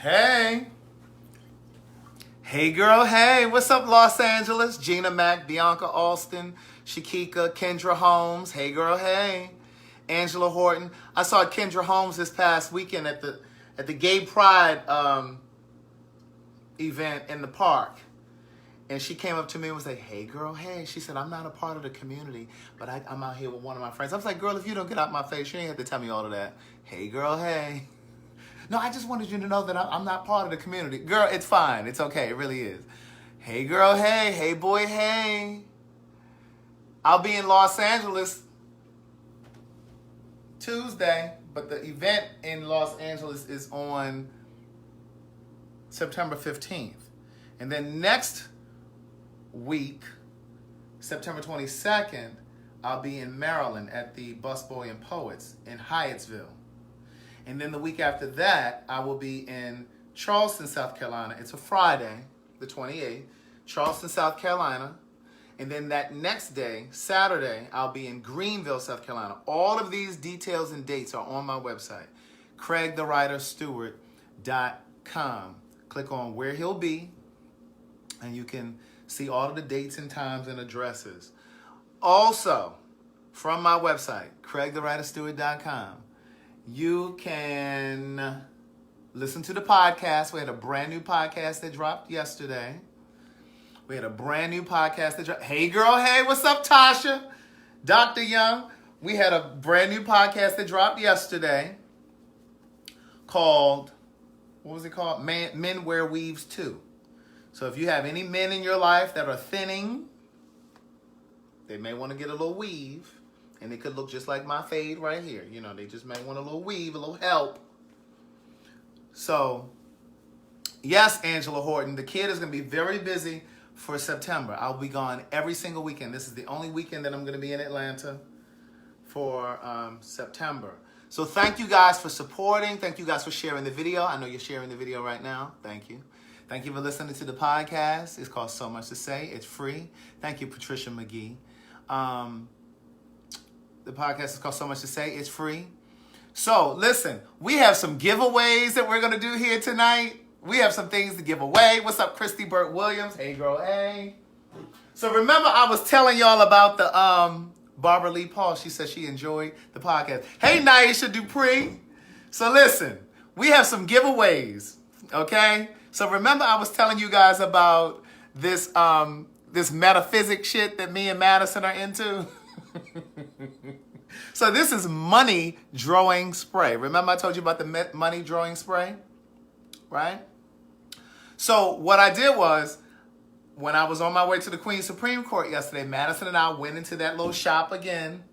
Hey. Hey, girl, hey. What's up, Los Angeles? Gina Mack, Bianca Alston, Shakika, Kendra Holmes. Hey, girl, hey. Angela Horton. I saw Kendra Holmes this past weekend at the Gay Pride event in the park. And she came up to me and was like, hey, girl, hey. She said, I'm not a part of the community, but I'm out here with one of my friends. I was like, girl, if you don't get out my face, you ain't have to tell me all of that. Hey, girl, hey. No, I just wanted you to know that I'm not part of the community. Girl, it's fine. It's okay. It really is. Hey, girl, hey. Hey, boy, hey. I'll be in Los Angeles Tuesday, but the event in Los Angeles is on September 15th. And then next week, September 22nd, I'll be in Maryland at the Busboy and Poets in Hyattsville. And then the week after that, I will be in Charleston, South Carolina. It's a Friday, the 28th, Charleston, South Carolina. And then that next day, Saturday, I'll be in Greenville, South Carolina. All of these details and dates are on my website, craigthewriterstewart.com. Click on where he'll be, and you can see all of the dates and times and addresses. Also, from my website, craigthewriterstewart.com, you can listen to the podcast. We had a brand new podcast that dropped yesterday. Hey, girl, hey, what's up, Tasha? Dr. Young. We had a brand new podcast that dropped yesterday called, what was it called? Men Wear Weaves Too. So if you have any men in your life that are thinning, they may want to get a little weave. And it could look just like my fade right here. You know, they just may want a little weave, a little help. So, yes, Angela Horton, the kid is going to be very busy for September. I'll be gone every single weekend. This is the only weekend that I'm going to be in Atlanta for September. So thank you guys for supporting. Thank you guys for sharing the video. I know you're sharing the video right now. Thank you. Thank you for listening to the podcast. It's called So Much to Say. It's free. Thank you, Patricia McGee. The podcast is called So Much to Say. It's free. So, listen, we have some giveaways that we're going to do here tonight. We have some things to give away. What's up, Christy Burt Williams? Hey, girl, hey. So, remember I was telling y'all about the Barbara Lee Paul. She said she enjoyed the podcast. Hey, Naisha Dupree. So, listen, we have some giveaways, okay? So, remember I was telling you guys about this metaphysic shit that me and Madison are into? So this is money drawing spray. Remember I told you about the money drawing spray? Right? So what I did was, when I was on my way to the Queen's Supreme Court yesterday, Madison and I went into that little shop again.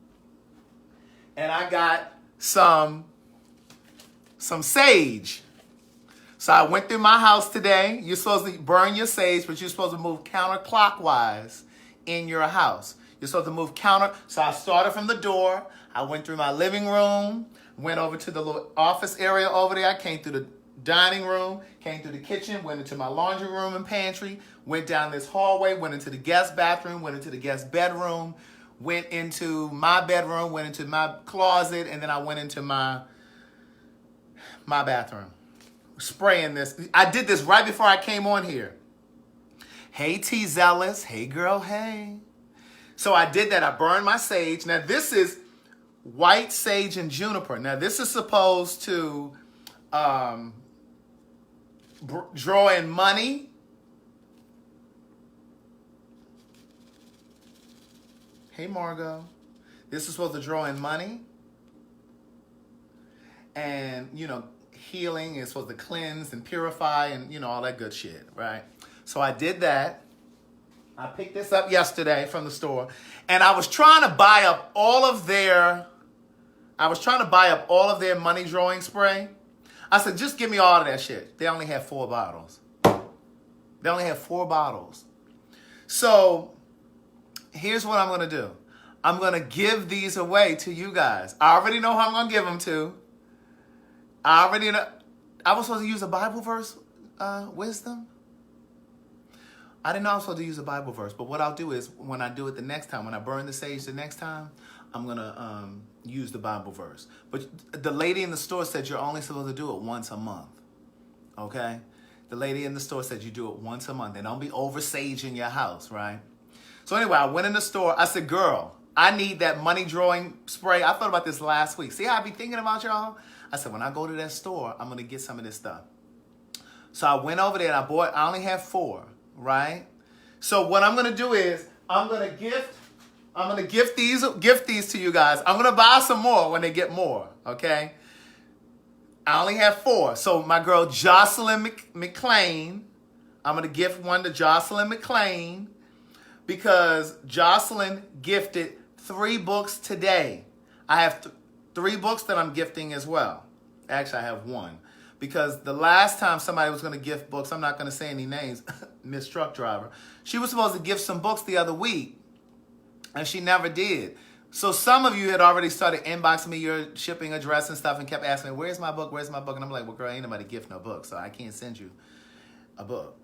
And I got some sage. So I went through my house today. You're supposed to burn your sage, but you're supposed to move counterclockwise in your house. You're supposed to move So I started from the door. I went through my living room, went over to the little office area over there. I came through the dining room, came through the kitchen, went into my laundry room and pantry, went down this hallway, went into the guest bathroom, went into the guest bedroom, went into my bedroom, went into my closet, and then I went into my bathroom. Spraying this. I did this right before I came on here. Hey, T Zealous. Hey, girl, hey. So I did that. I burned my sage. Now, this is white sage and juniper. Now, this is supposed to draw in money. Hey, Margot. This is supposed to draw in money. And, you know, healing is supposed to cleanse and purify and, you know, all that good shit, right? So I did that. I picked this up yesterday from the store, and I was trying to buy up all of their money drawing spray. I said, just give me all of that shit. They only had 4 bottles. So here's what I'm going to do. I'm going to give these away to you guys. I already know who I'm going to give them to. I already know. I was supposed to use a Bible verse, wisdom. I didn't know I was supposed to use a Bible verse, but what I'll do is when I do it the next time, when I burn the sage the next time, I'm going to use the Bible verse. But the lady in the store said you're only supposed to do it once a month. okay? The lady in the store said you do it once a month and don't be over saging your house, right? So anyway, I went in the store. I said, girl, I need that money drawing spray. I thought about this last week. See how I be thinking about y'all? I said, when I go to that store, I'm going to get some of this stuff. So I went over there and I only have 4, right? So what I'm going to do is I'm going to gift these to you guys. I'm going to buy some more when they get more, okay? I only have 4. So my girl Jocelyn McLean, I'm going to gift one to Jocelyn McLean because Jocelyn gifted 3 books today. I have 3 books that I'm gifting as well. Actually, I have 1. Because the last time somebody was going to gift books, I'm not going to say any names, Miss Truck Driver, she was supposed to gift some books the other week, and she never did. So some of you had already started inboxing me your shipping address and stuff and kept asking me, where's my book, where's my book? And I'm like, well, girl, ain't nobody gift no book, so I can't send you a book.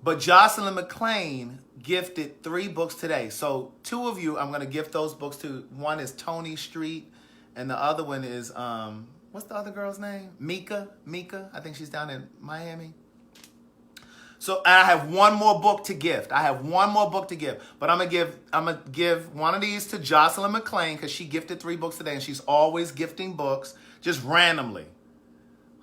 But Jocelyn McLean gifted 3 books today. So 2 of you, I'm going to gift those books to. One is Tony Street, and the other one is... what's the other girl's name? Mika. I think she's down in Miami. So I have 1 more book to gift. But I'm gonna give one of these to Jocelyn McLean because she gifted 3 books today, and she's always gifting books just randomly.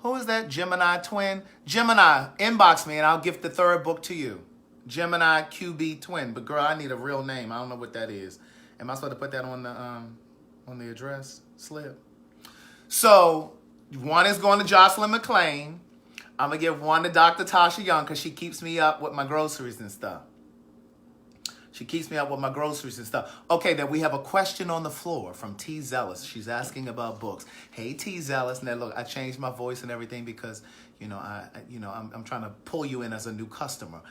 Who is that? Gemini twin? Gemini, inbox me and I'll gift the 3rd book to you. Gemini QB twin. But girl, I need a real name. I don't know what that is. Am I supposed to put that on the address slip? So, 1 is going to Jocelyn McLean. I'm going to give 1 to Dr. Tasha Young because she keeps me up with my groceries and stuff. Okay, then we have a question on the floor from T. Zealous. She's asking about books. Hey, T. Zealous. Now, look, I changed my voice and everything because, I'm trying to pull you in as a new customer.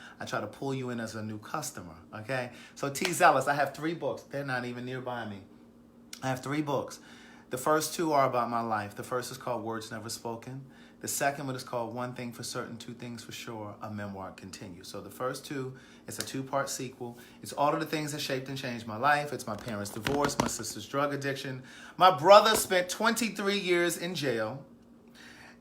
Okay? So, T. Zealous, I have 3 books. They're not even nearby me. I have 3 books. The first 2 are about my life. The first is called Words Never Spoken. The second one is called One Thing for Certain, Two Things for Sure, A Memoir Continues. So the first 2, it's a 2-part sequel. It's all of the things that shaped and changed my life. It's my parents' divorce, my sister's drug addiction. My brother spent 23 years in jail.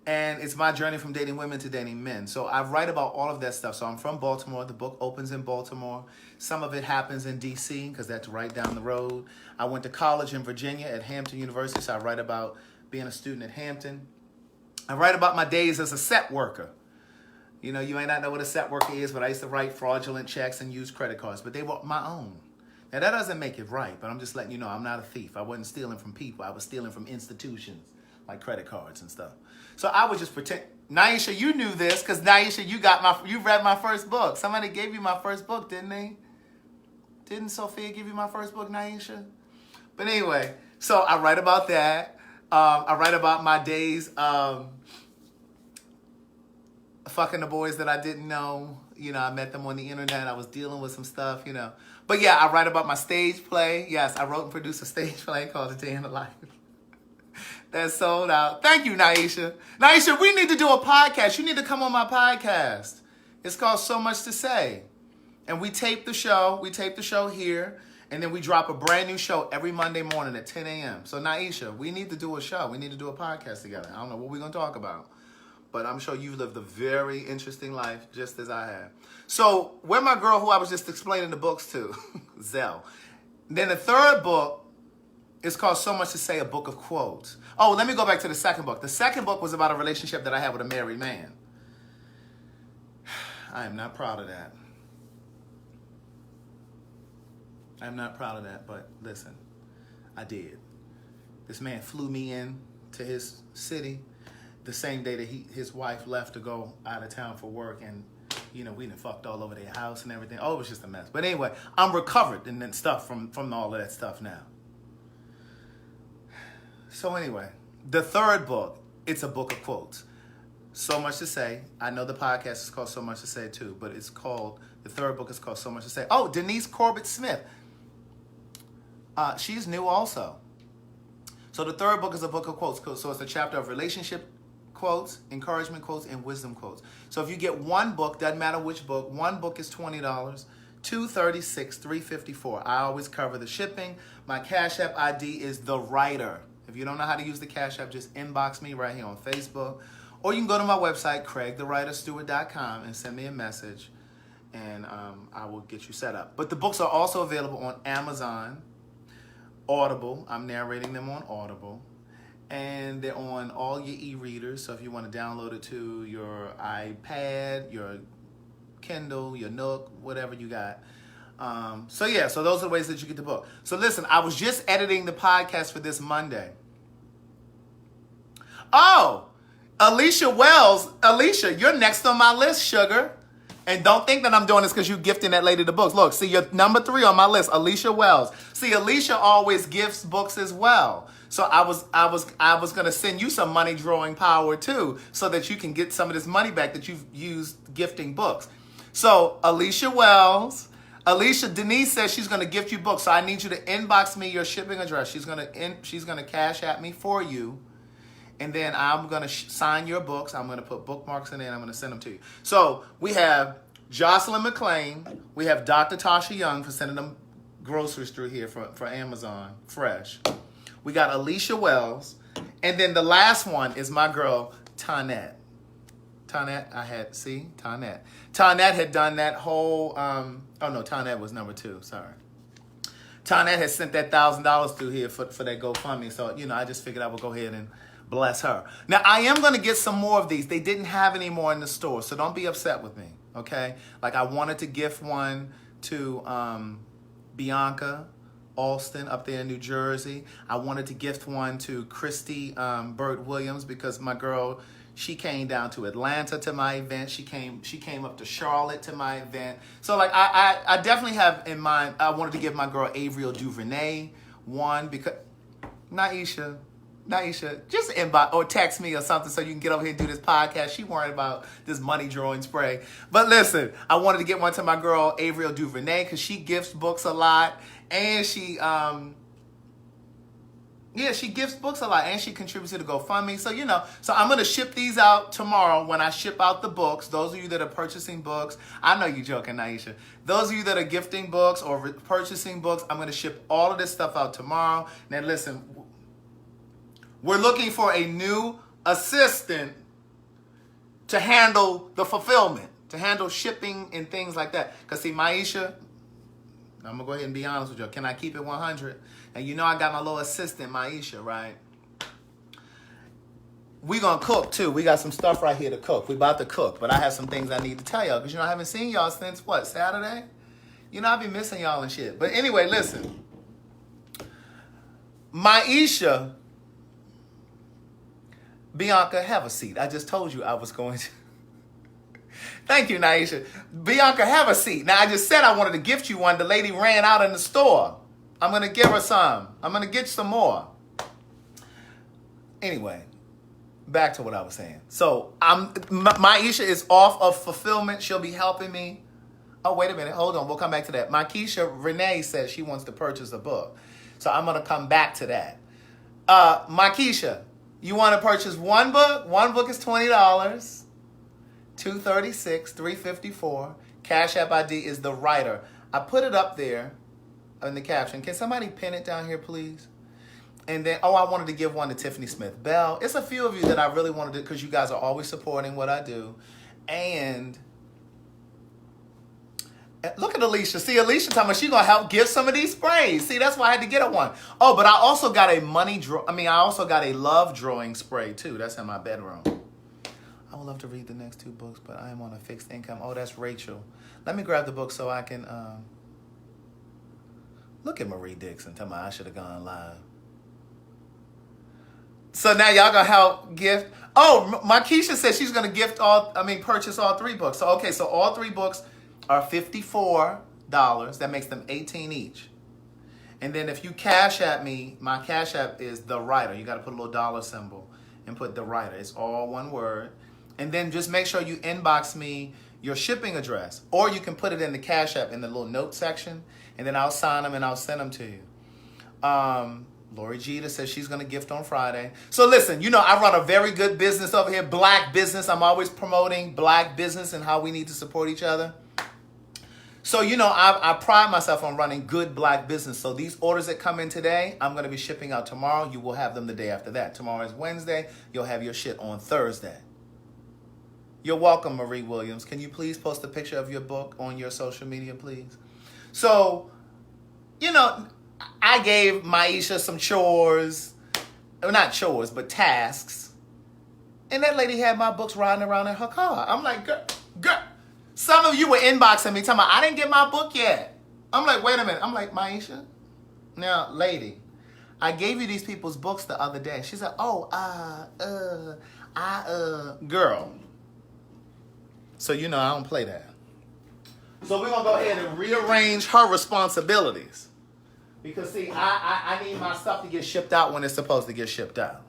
And it's my journey from dating women to dating men. So I write about all of that stuff. So I'm from Baltimore. The book opens in Baltimore. Some of it happens in D.C. because that's right down the road. I went to college in Virginia at Hampton University. So I write about being a student at Hampton. I write about my days as a set worker. You may not know what a set worker is, but I used to write fraudulent checks and use credit cards. But they were my own. Now, that doesn't make it right. But I'm just letting you know I'm not a thief. I wasn't stealing from people. I was stealing from institutions like credit cards and stuff. So I would just pretend. Naisha, you knew this because Naisha, you read my first book. Somebody gave you my first book, didn't they? Didn't Sophia give you my first book, Naisha? But anyway, so I write about that. I write about my days fucking the boys that I didn't know. I met them on the internet. I was dealing with some stuff, But yeah, I write about my stage play. Yes, I wrote and produced a stage play called A Day in the Life. That sold out. Thank you, Naisha. Naisha, we need to do a podcast. You need to come on my podcast. It's called So Much to Say. And we tape the show. We tape the show here. And then we drop a brand new show every Monday morning at 10 a.m. So, Naisha, we need to do a show. We need to do a podcast together. I don't know what we're going to talk about. But I'm sure you've lived a very interesting life just as I have. So, where my girl who I was just explaining the books to, Zell. Then the 3rd book, it's called So Much to Say, a book of quotes. Oh, let me go back to the 2nd book. The 2nd book was about a relationship that I had with a married man. I am not proud of that. But listen, I did. This man flew me in to his city the same day that his wife left to go out of town for work, and we done fucked all over their house and everything. Oh, it was just a mess. But anyway, I'm recovered and then stuff from all of that stuff now. So anyway, the 3rd book, it's a book of quotes. So Much to Say. I know the podcast is called So Much to Say too, but the 3rd book is called So Much to Say. Oh, Denise Corbett Smith. She's new also. So the 3rd book is a book of quotes. So it's a chapter of relationship quotes, encouragement quotes, and wisdom quotes. So if you get 1 book, doesn't matter which book, 1 book is $20, $2, $36, $3.54. I always cover the shipping. My Cash App ID is The Writer. If you don't know how to use the Cash App, just inbox me right here on Facebook Or you can go to my website, craigthewriterstewart.com, and send me a message, and I will get you set up. But the books are also available on Amazon, Audible. I'm narrating them on Audible. And they're on all your e-readers. So if you want to download it to your iPad, your Kindle, your Nook, whatever you got. So those are the ways that you get the book. So listen, I was just editing the podcast for this Monday. Oh, Alicia Wells. Alicia, you're next on my list, sugar. And don't think that I'm doing this because you gifting that lady the books. Look, see, you're number 3 on my list, Alicia Wells. See, Alicia always gifts books as well. So I was gonna send you some money drawing power too, so that you can get some of this money back that you've used gifting books. So Alicia Wells, Alicia Denise says she's gonna gift you books. So I need you to inbox me your shipping address. She's gonna cash at me for you. And then I'm going to sign your books. I'm going to put bookmarks in there, and I'm going to send them to you. So we have Jocelyn McLean. We have Dr. Tasha Young for sending them groceries through here for Amazon Fresh. We got Alicia Wells. And then the last one is my girl, Tonette. Tonette had done that whole, Tonette was number 2, sorry. Tonette has sent that $1,000 through here for that GoFundMe. So, I just figured I would go ahead and bless her. Now, I am going to get some more of these. They didn't have any more in the store, so don't be upset with me, okay? Like, I wanted to gift one to Bianca Alston up there in New Jersey. I wanted to gift one to Christy Burt Williams because my girl, she came down to Atlanta to my event. She came up to Charlotte to my event. So, like, I definitely have in mind, I wanted to give my girl Avriel Duvernay one because, Naisha, just inbox or text me or something so you can get over here and do this podcast. She worried about this money drawing spray. But listen, I wanted to get one to my girl, Avriel Duvernay, because she gifts books a lot. And she gifts books a lot. And she contributes to the GoFundMe. So, so I'm going to ship these out tomorrow when I ship out the books. Those of you that are purchasing books, I know you're joking, Naisha. Those of you that are gifting books or purchasing books, I'm going to ship all of this stuff out tomorrow. Now, listen, we're looking for a new assistant to handle the fulfillment, to handle shipping and things like that. Because, see, Maisha, I'm going to go ahead and be honest with you. Can I keep it 100? And I got my little assistant, Maisha, right? We're going to cook, too. We got some stuff right here to cook. We're about to cook. But I have some things I need to tell y'all. Because, I haven't seen y'all since, Saturday? I've been missing y'all and shit. But anyway, listen. Maisha... Bianca, have a seat. I just told you I was going to. Thank you, Naisha. Bianca, have a seat. Now, I just said I wanted to gift you one. The lady ran out in the store. I'm going to give her some. I'm going to get some more. Anyway, back to what I was saying. So, Maisha is off of fulfillment. She'll be helping me. Oh, wait a minute. Hold on. We'll come back to that. Markeisha Renee says she wants to purchase a book. So, I'm going to come back to that. Markeisha, you want to purchase one book? One book is $20. $236, $354. Cash App ID is the writer. I put it up there in the caption. Can somebody pin it down here, please? And then, I wanted to give one to Tiffany Smith Bell. It's a few of you that I really wanted to, because you guys are always supporting what I do. And look at Alicia. See, Alicia talking about she's going to help give some of these sprays. See, that's why I had to get her one. Oh, but I also got I also got a love drawing spray, too. That's in my bedroom. I would love to read the next 2 books, but I am on a fixed income. Oh, that's Rachel. Let me grab the book so I can... Look at Marie Dixon. Tell me I should have gone live. So now y'all going to help gift... Oh, Markeisha says she's going to purchase all 3 books. So, okay, so all 3 books are $54. That makes them $18 each. And then if you cash at me, my cash app is the writer. You got to put a little dollar symbol and put the writer. It's all one word. And then just make sure you inbox me your shipping address. Or you can put it in the cash app in the little note section. And then I'll sign them and I'll send them to you. Lori Jeter says she's going to gift on Friday. So listen, I run a very good business over here. Black business. I'm always promoting black business and how we need to support each other. So, I pride myself on running good black business. So these orders that come in today, I'm going to be shipping out tomorrow. You will have them the day after that. Tomorrow is Wednesday. You'll have your shit on Thursday. You're welcome, Marie Williams. Can you please post a picture of your book on your social media, please? So, you know, I gave Maisha some chores. Well, not chores, but tasks. And that lady had my books riding around in her car. I'm like, girl. Some of you were inboxing me talking about, I didn't get my book yet. I'm like, wait a minute. I'm like, Maisha, now, lady, I gave you these people's books the other day. She said, girl. So, you know, I don't play that. So we're going to go ahead and rearrange her responsibilities. Because, see, I need my stuff to get shipped out when it's supposed to get shipped out.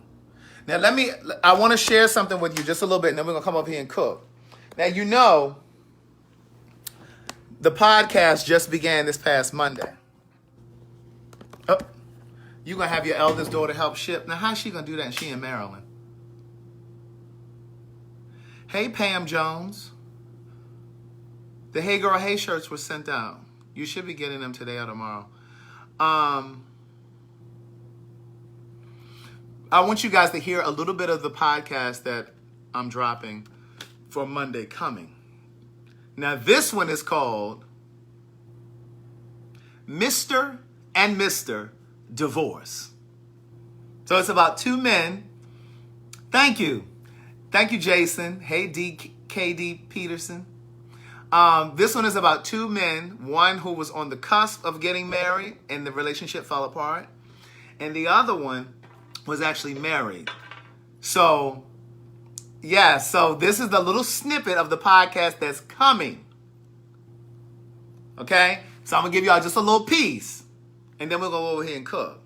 Now, I want to share something with you just a little bit, and then we're going to come up here and cook. Now, you know, the podcast just began this past Monday. Oh, you're going to have your eldest daughter help ship. Now, how's she going to do that? And she in Maryland. Hey, Pam Jones. The Hey Girl, Hey shirts were sent out. You should be getting them today or tomorrow. I want you guys to hear a little bit of the podcast that I'm dropping for Monday coming. Now, this one is called Mr. and Mr. Divorce. So it's about two men. Thank you. Thank you, Jason. Hey, KD Peterson. This one is about two men, one who was on the cusp of getting married and the relationship fell apart, and the other one was actually married. So, yeah, so this is the little snippet of the podcast that's coming. Okay? So I'm going to give y'all just a little piece, and then we'll go over here and cook.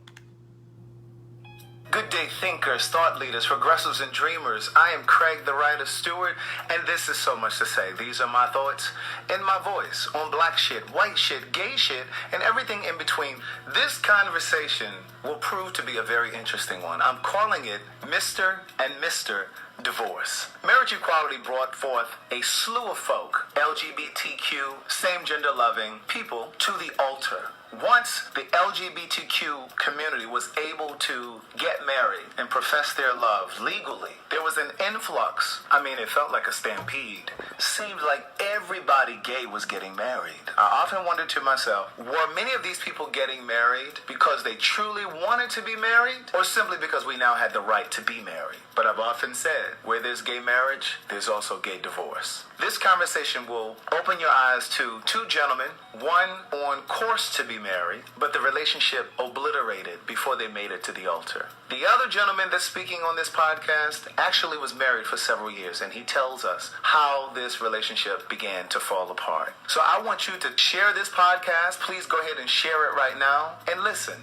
Good day, thinkers, thought leaders, progressives, and dreamers. I am Craig, the writer Stewart, and this is So Much to Say. These are my thoughts in my voice on black shit, white shit, gay shit, and everything in between. This conversation will prove to be a very interesting one. I'm calling it Mr. and Mr. Divorce. Marriage equality brought forth a slew of folk, LGBTQ, same-gender loving people, to the altar. Once the LGBTQ community was able to get married and profess their love legally, there was an influx. I mean, it felt like a stampede. Seemed like everybody gay was getting married. I often wondered to myself, were many of these people getting married because they truly wanted to be married, or simply because we now had the right to be married? But I've often said, where there's gay marriage, there's also gay divorce. This conversation will open your eyes to two gentlemen, one on course to be married, but the relationship obliterated before they made it to the altar. The other gentleman that's speaking on this podcast actually was married for several years, and he tells us how this relationship began to fall apart. So I want you to share this podcast. Please go ahead and share it right now, and listen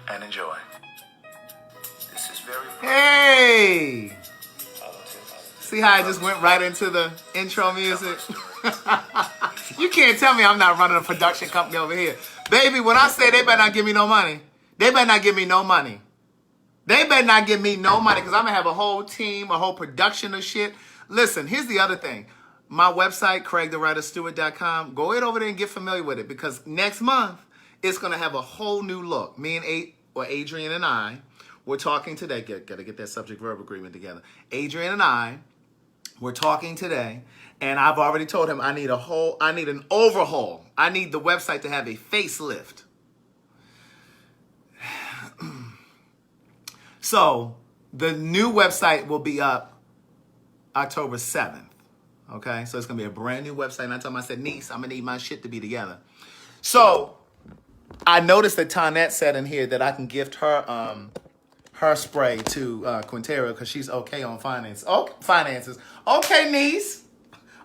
and enjoy. This is very... Hey! See how I just went right into the intro music? You can't tell me I'm not running a production company over here. Baby, when I say they better not give me no money, they better not give me no money. They better not give me no money, because I'm going to have a whole team, a whole production of shit. Listen, here's the other thing. My website, CraigTheWriterStewart.com, go ahead over there and get familiar with it, because next month, it's going to have a whole new look. Me and Adrian and I, we're talking today. Got to get that subject-verb agreement together. Adrian and I, we're talking today, and I've already told him I need an overhaul. I need the website to have a facelift. So the new website will be up October 7th. Okay, so it's gonna be a brand new website. And I told him, I said, niece, I'm gonna need my shit to be together. So I noticed that Tonette said in here that I can gift her her spray to Quintero because she's okay on finances. Okay, niece.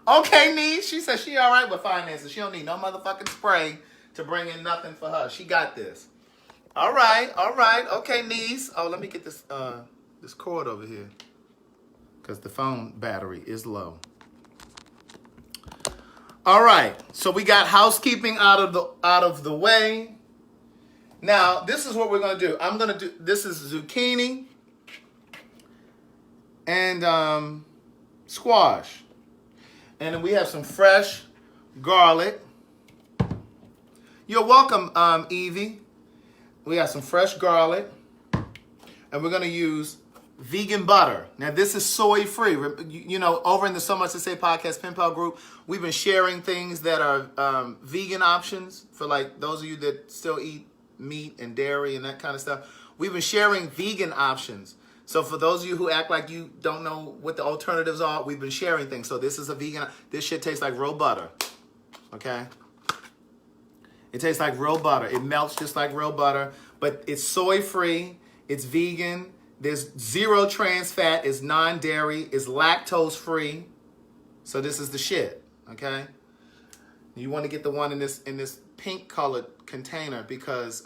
Okay, niece. She said she all right with finances. She don't need no motherfucking spray to bring in nothing for her. She got this. All right. Okay, niece. Oh, let me get this this cord over here because the phone battery is low. All right. So we got housekeeping out of the way. Now, this is what we're going to do. This is zucchini and squash. And then we have some fresh garlic. You're welcome, Evie. We got some fresh garlic. And we're going to use vegan butter. Now, this is soy-free. You know, over in the So Much to Say podcast pen pal group, we've been sharing things that are vegan options for like those of you that still eat meat and dairy and that kind of stuff. We've been sharing vegan options. So for those of you who act like you don't know what the alternatives are, we've been sharing things. So this is a vegan. This shit tastes like real butter. Okay? It tastes like real butter. It melts just like real butter. But it's soy-free. It's vegan. There's zero trans fat. It's non-dairy. It's lactose-free. So this is the shit. Okay? You want to get the one in this pink-colored container because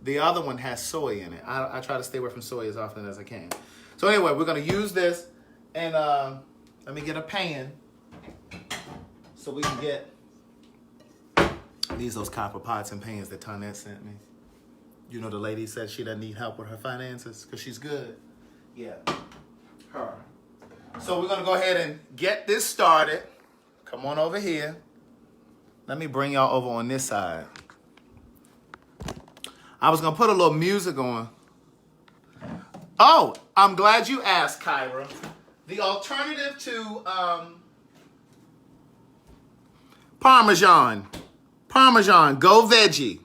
the other one has soy in it. I try to stay away from soy as often as I can. So anyway, we're going to use this. And let me get a pan so we can get those copper pots and pans that Tonette sent me. You know the lady said she doesn't need help with her finances because she's good. Yeah, her. So we're going to go ahead and get this started. Come on over here. Let me bring y'all over on this side. I was going to put a little music on. Oh, I'm glad you asked, Kyra. The alternative to Parmesan, go veggie.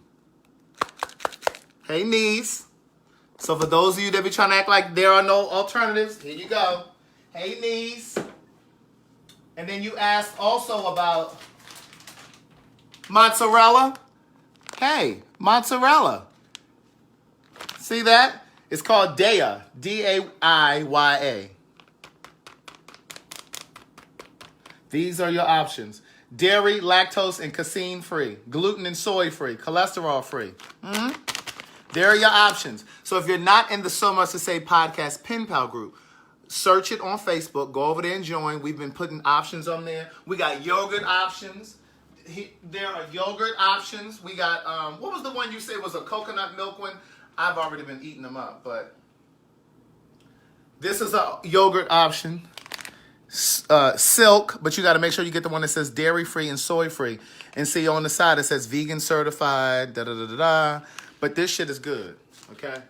Hey, niece. So for those of you that be trying to act like there are no alternatives, here you go. Hey, niece. And then you asked also about mozzarella. Hey, mozzarella. See that? It's called Daiya, D-A-I-Y-A. These are your options. Dairy, lactose, and casein-free. Gluten and soy-free. Cholesterol-free. There are your options. So if you're not in the So Much to Say podcast pen pal group, search it on Facebook. Go over there and join. We've been putting options on there. We got yogurt options. There are yogurt options. We got, what was the one you said was a coconut milk one? I've already been eating them up, but this is a yogurt option. Silk, but you got to make sure you get the one that says dairy-free and soy-free. And see on the side it says vegan certified, da-da-da-da-da. But this shit is good, okay?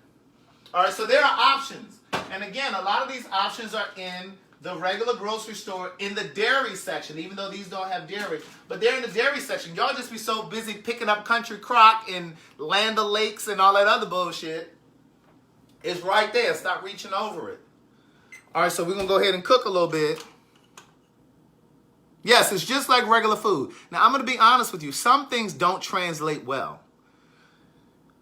All right, so there are options. And again, a lot of these options are in the regular grocery store in the dairy section, even though these don't have dairy. But they're in the dairy section. Y'all just be so busy picking up Country Crock and Land O'Lakes and all that other bullshit. It's right there. Stop reaching over it. All right, so we're going to go ahead and cook a little bit. Yes, it's just like regular food. Now, I'm going to be honest with you. Some things don't translate well.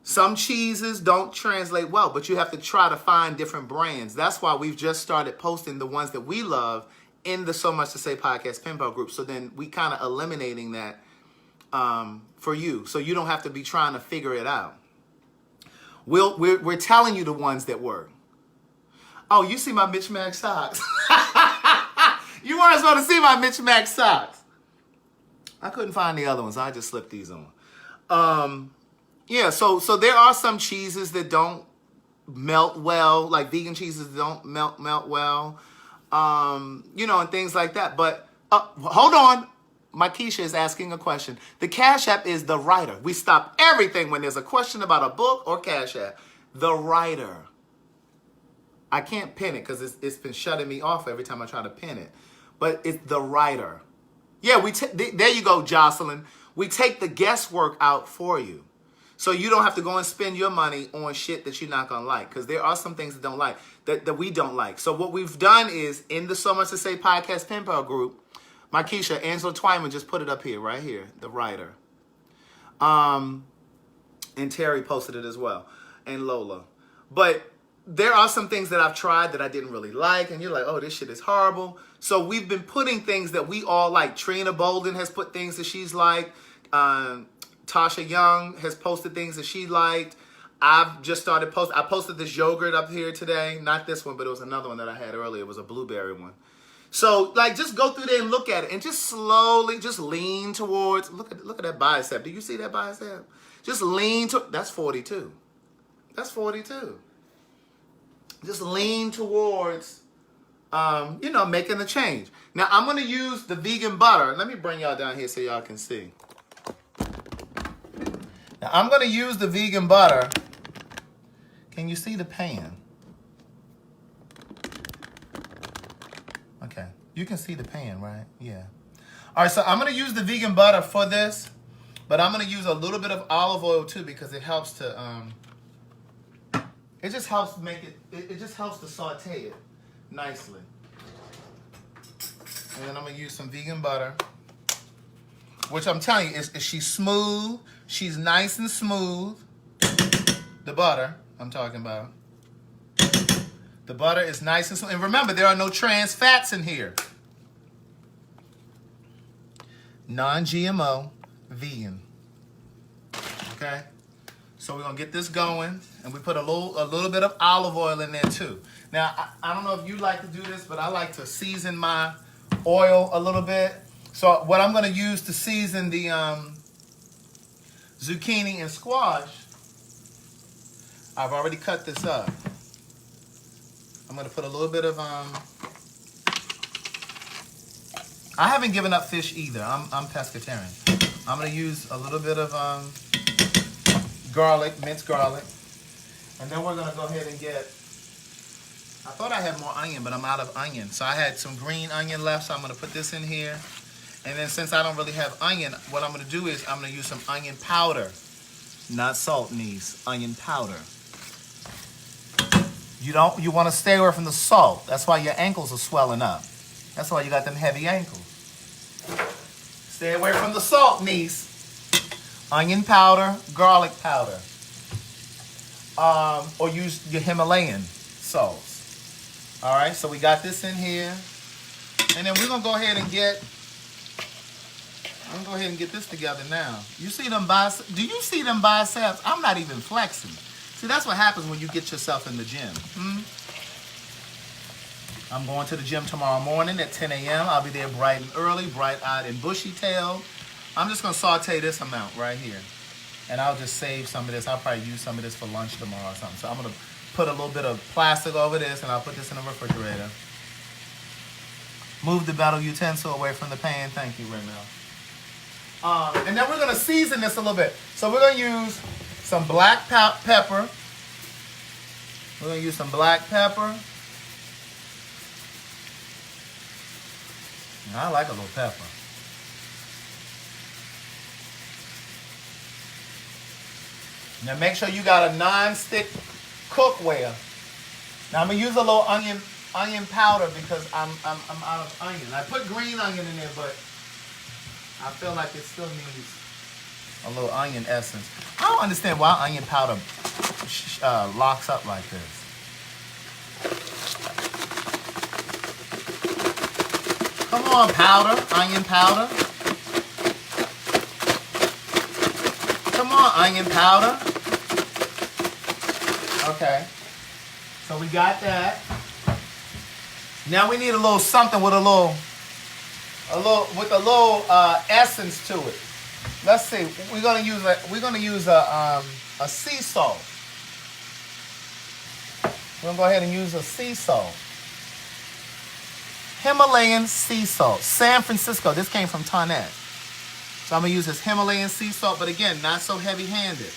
Some cheeses don't translate well, but you have to try to find different brands. That's why we've just started posting the ones that we love in the So Much to Say podcast pen pal group. So then we kind of eliminating that for you. So you don't have to be trying to figure it out. We're telling you the ones that work. Oh, you see my Mitch Mac socks. You weren't supposed to see my Mitch Mac socks. I couldn't find the other ones. I just slipped these on. Yeah, so there are some cheeses that don't melt well, like vegan cheeses don't melt well, you know, and things like that. But hold on. My Keisha is asking a question. The Cash App is the writer. We stop everything when there's a question about a book or Cash App. The writer. I can't pin it because it's been shutting me off every time I try to pin it. But it's the writer. Yeah, there you go, Jocelyn. We take the guesswork out for you. So you don't have to go and spend your money on shit that you're not going to like. Because there are some things that don't like, that we don't like. So what we've done is, in the So Much to Say podcast pen pal group, my Keisha, Angela Twyman just put it up here, right here, the writer. And Terry posted it as well. And Lola. But there are some things that I've tried that I didn't really like. And you're like, oh, this shit is horrible. So we've been putting things that we all like. Trina Bolden has put things that she's liked. Tasha Young has posted things that she liked. I've just started posting. I posted this yogurt up here today. Not this one, but it was another one that I had earlier. It was a blueberry one. So, like, just go through there and look at it. And just slowly, just lean towards. Look at that bicep. Do you see that bicep? Just lean to. That's 42. That's 42. Just lean towards, you know, making the change. Now, I'm going to use the vegan butter. Let me bring y'all down here so y'all can see. Now, I'm going to use the vegan butter. Can you see the pan? You can see the pan, right? Yeah. All right, so I'm going to use the vegan butter for this, but I'm going to use a little bit of olive oil too because it helps to, it just helps make it just helps to saute it nicely. And then I'm going to use some vegan butter, which I'm telling you, is she's smooth. She's nice and smooth. The butter I'm talking about. The butter is nice and smooth. And remember, there are no trans fats in here. Non-GMO, vegan. Okay? So we're going to get this going. And we put a little bit of olive oil in there too. Now, I don't know if you like to do this, but I like to season my oil a little bit. So what I'm going to use to season the zucchini and squash, I've already cut this up. I'm going to put a little bit of, I haven't given up fish either. I'm pescatarian. I'm going to use a little bit of garlic, minced garlic. And then we're going to go ahead and get, I thought I had more onion, but I'm out of onion. So I had some green onion left, so I'm going to put this in here. And then since I don't really have onion, what I'm going to do is I'm going to use some onion powder. Not salt, niece. Onion powder. You want to stay away from the salt. That's why your ankles are swelling up. That's why you got them heavy ankles. Stay away from the salt, niece. Onion powder, garlic powder. Or use your Himalayan salts. All right, so we got this in here. And then we're going to go ahead and get, I'm going to go ahead and get this together now. You see them biceps? Do you see them biceps? I'm not even flexing. See, that's what happens when you get yourself in the gym. I'm going to the gym tomorrow morning at 10 a.m. I'll be there bright and early, bright-eyed and bushy-tailed. I'm just going to saute this amount right here. And I'll just save some of this. I'll probably use some of this for lunch tomorrow or something. So I'm going to put a little bit of plastic over this, and I'll put this in the refrigerator. Move the metal utensil away from the pan. Thank you, Raymel. And then we're going to season this a little bit. So we're going to use some black pepper. We're going to use some black pepper. I like a little pepper. Now make sure you got a non-stick cookware. Now I'm going to use a little onion powder because I'm out of onion. I put green onion in there, but I feel like it still needs a little onion essence. I don't understand why onion powder locks up like this. Come on, powder, onion powder. Come on, onion powder. Okay, so we got that. Now we need a little something with a little essence to it. Let's see. We're gonna use a sea salt. We're gonna go ahead and use a sea salt. Himalayan sea salt. San Francisco. This came from Tonette. So I'm gonna use this Himalayan sea salt, but again, not so heavy-handed.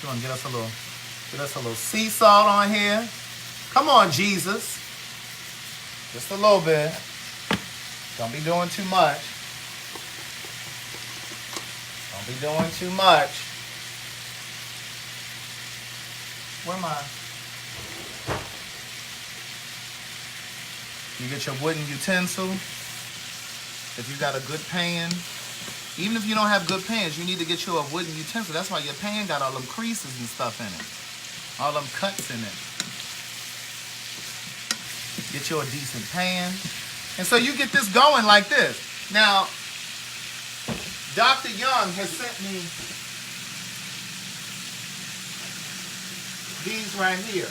We're gonna get us a little sea salt on here. Come on, Jesus. Just a little bit. Don't be doing too much. Don't be doing too much. Where am I? You get your wooden utensil. If you got a good pan, even if you don't have good pans, you need to get you a wooden utensil. That's why your pan got all them creases and stuff in it. All them cuts in it. Get you a decent pan. And so you get this going like this. Now, Dr. Young has sent me these right here.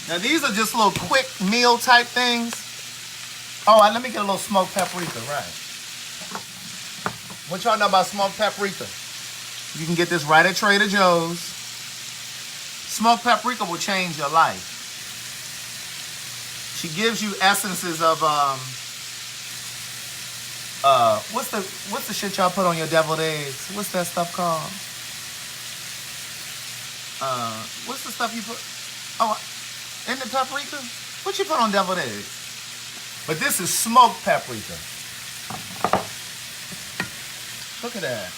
Now, these are just little quick meal type things. Oh, let me get a little smoked paprika, right. What y'all know about smoked paprika? You can get this right at Trader Joe's. Smoked paprika will change your life. She gives you essences of, what's the shit y'all put on your deviled eggs? What's that stuff called? What's the stuff you put? Oh, isn't it paprika? What you put on deviled eggs? But this is smoked paprika. Look at that.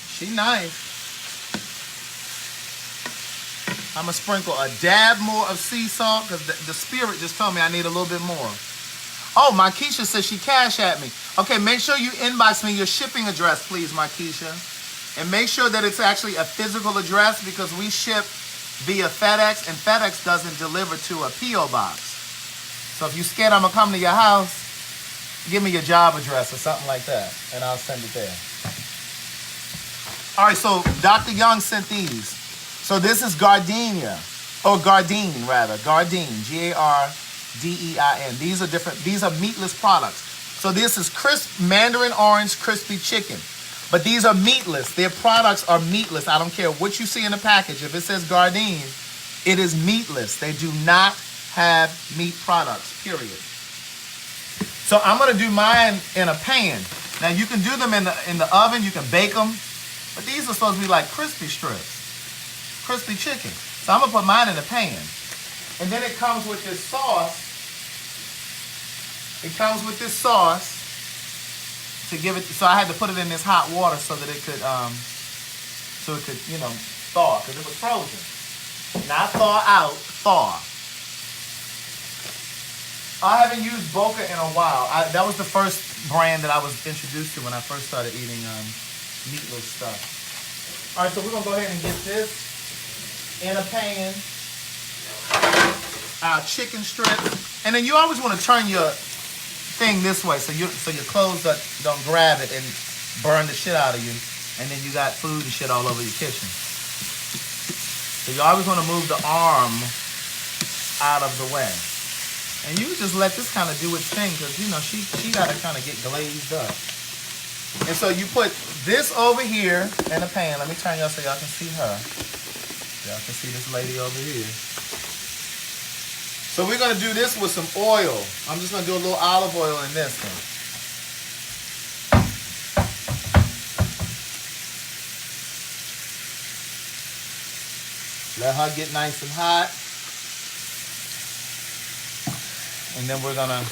She nice. I'm going to sprinkle a dab more of sea salt because the spirit just told me I need a little bit more. Oh, Markeisha says she cash at me. Okay, make sure you inbox me your shipping address, please, Markeisha. And make sure that it's actually a physical address because we ship via FedEx, and FedEx doesn't deliver to a P.O. box. So if you're scared I'm going to come to your house, give me your job address or something like that, and I'll send it there. All right, so Dr. Young sent these. So this is gardenia, or Gardein rather, Gardein, Gardein. These are different, these are meatless products. So this is crisp mandarin orange crispy chicken. But these are meatless. Their products are meatless. I don't care what you see in the package. If it says Gardein, it is meatless. They do not have meat products, period. So I'm gonna do mine in a pan. Now you can do them in the oven, you can bake them, but these are supposed to be like crispy strips. Crispy chicken. So I'm gonna put mine in a pan. And then it comes with this sauce. It comes with this sauce to give it, so I had to put it in this hot water so that it could, you know, thaw, because it was frozen. Not thaw out, thaw. I haven't used Boca in a while. That was the first brand that I was introduced to when I first started eating meatless stuff. All right, so we're gonna go ahead and get this in a pan, our chicken strips, and then you always want to turn your thing this way so your clothes don't grab it and burn the shit out of you, and then you got food and shit all over your kitchen. So you always want to move the arm out of the way, and you just let this kind of do its thing because you know she got to kind of get glazed up. And so you put this over here in a pan. Let me turn y'all so y'all can see her. Y'all can see this lady over here. So we're going to do this with some oil. I'm just going to do a little olive oil in this one. Let her get nice and hot. And then we're going to...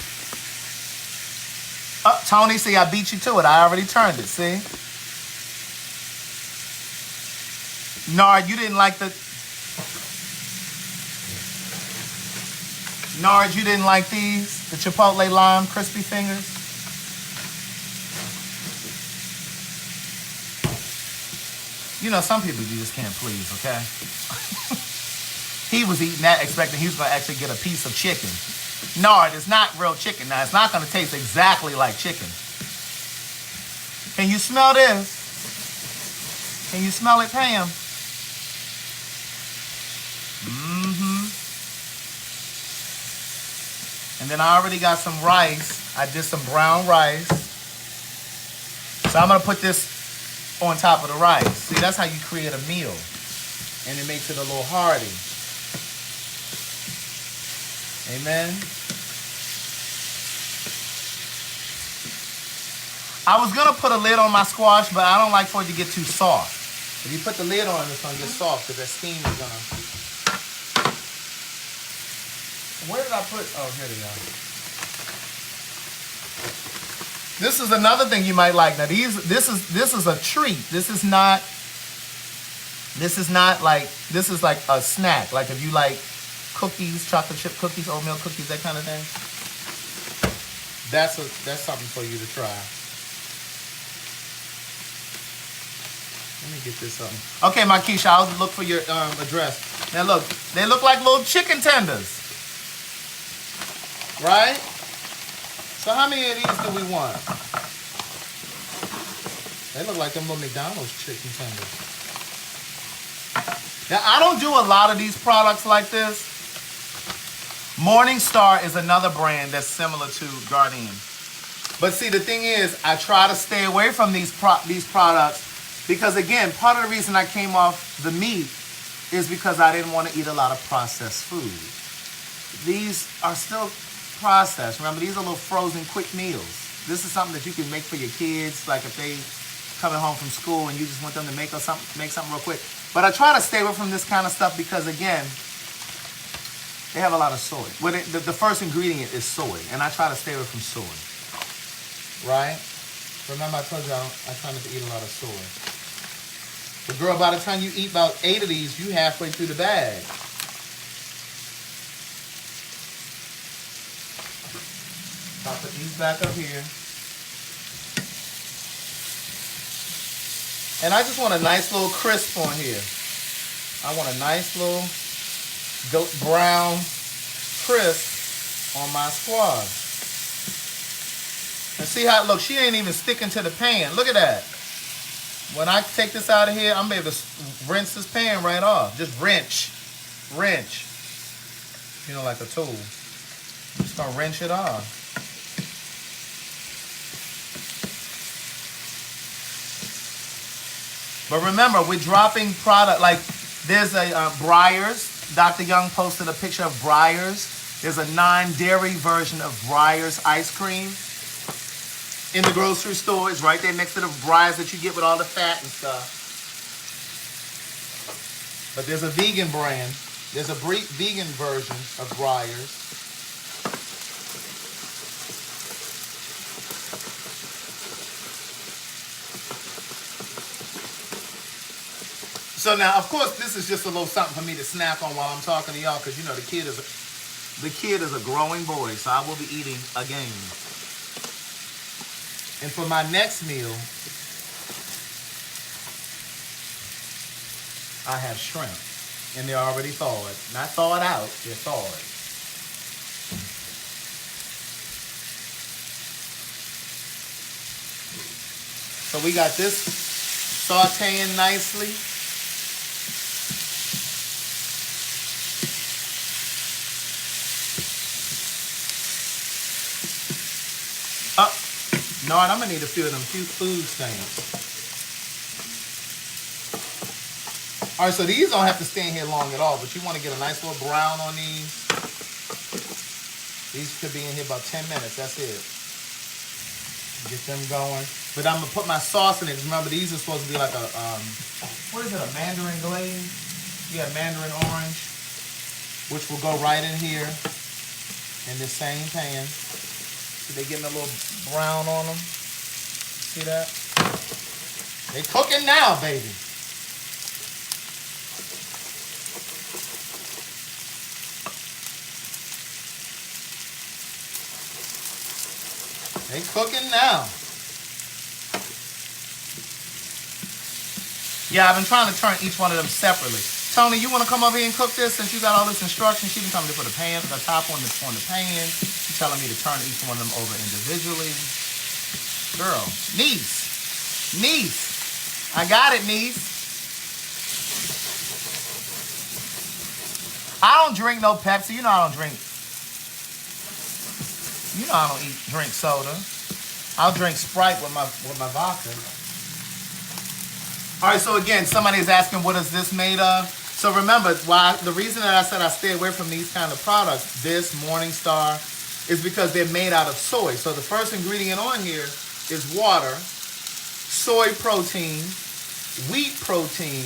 Oh, Tony, see, I beat you to it. I already turned it, see? Nard, you didn't like the... Nard, you didn't like these? The Chipotle Lime Crispy Fingers? You know, some people you just can't please, okay? He was eating that expecting he was going to actually get a piece of chicken. Nard, it's not real chicken. Now, it's not going to taste exactly like chicken. Can you smell this? Can you smell it, Pam? And then I already got some rice. I did some brown rice. So I'm going to put this on top of the rice. See, that's how you create a meal. And it makes it a little hearty. Amen. I was going to put a lid on my squash, but I don't like for it to get too soft. If you put the lid on, it's going to get soft because that steam is going to... Where did I put? Oh, here they are. This is another thing you might like. Now this is a treat. This is like a snack. Like if you like cookies, chocolate chip cookies, oatmeal cookies, that kind of thing. That's something for you to try. Let me get this up. Okay, Markeisha, I'll look for your address. Now look, they look like little chicken tenders. Right? So how many of these do we want? They look like them little McDonald's chicken tenders. Now, I don't do a lot of these products like this. Morningstar is another brand that's similar to Gardein. But see, the thing is, I try to stay away from these products because, again, part of the reason I came off the meat is because I didn't want to eat a lot of processed food. These are still processed. Remember, these are little frozen quick meals. This is something that you can make for your kids, like if they coming home from school and you just want them to make something real quick. But I try to stay away from this kind of stuff because, again, They have a lot of soy. Well, the first ingredient is soy, and I try to stay away from soy. Right? Remember I told you I try not to eat a lot of soy. But girl, by the time you eat about 8 of these, you halfway through the bag. I'll put these back up here. And I just want a nice little crisp on here. I want a nice little brown crisp on my squash. And see how it looks? She ain't even sticking to the pan. Look at that. When I take this out of here, I'm able to rinse this pan right off. Just wrench. Wrench. You know, like a tool. Just gonna wrench it off. But remember, we're dropping product. Like, there's a Breyers. Dr. Young posted a picture of Breyers. There's a non-dairy version of Breyers ice cream in the grocery store. It's right there next to the Breyers that you get with all the fat and stuff. But there's a vegan brand. There's a vegan version of Breyers. So now, of course, this is just a little something for me to snack on while I'm talking to y'all, because you know the kid is a growing boy, so I will be eating again. And for my next meal, I have shrimp, and they're already thawed. Not thawed out, they're thawed. So we got this sauteing nicely. No, and I'm going to need a few of them cute food stamps. All right, so these don't have to stay in here long at all, but you want to get a nice little brown on these. These could be in here about 10 minutes. That's it. Get them going. But I'm going to put my sauce in it. Remember, these are supposed to be like a, what is it, a mandarin glaze? Yeah, mandarin orange, which will go right in here in the same pan. So they getting a little brown on them. See that? They cooking now, baby. They cooking now. Yeah, I've been trying to turn each one of them separately. Tony, you want to come over here and cook this since you got all this instruction? She been telling me to put a pan, the top on the pan. She's telling me to turn each one of them over individually. Girl, niece, I got it, niece. I don't drink no Pepsi. You know I don't drink. You know I don't drink soda. I'll drink Sprite with my vodka. All right, so again, somebody is asking, what is this made of? So remember, the reason that I said I stay away from these kind of products, this Morningstar, is because they're made out of soy. So the first ingredient on here is water, soy protein, wheat protein,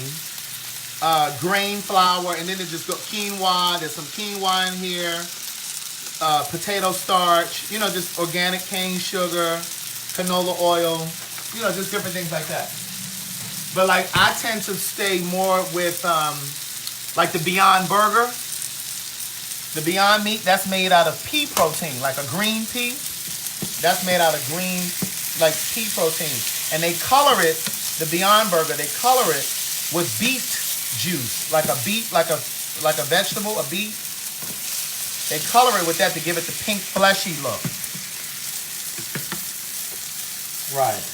grain flour, and then it just got quinoa. There's some quinoa in here, potato starch, you know, just organic cane sugar, canola oil, you know, just different things like that. But like I tend to stay more with like the Beyond Burger. The Beyond Meat, that's made out of pea protein, like a green pea. That's made out of green, like pea protein. And they color it, the Beyond Burger, they color it with beet juice, like a beet, like a vegetable, a beet. They color it with that to give it the pink fleshy look. Right.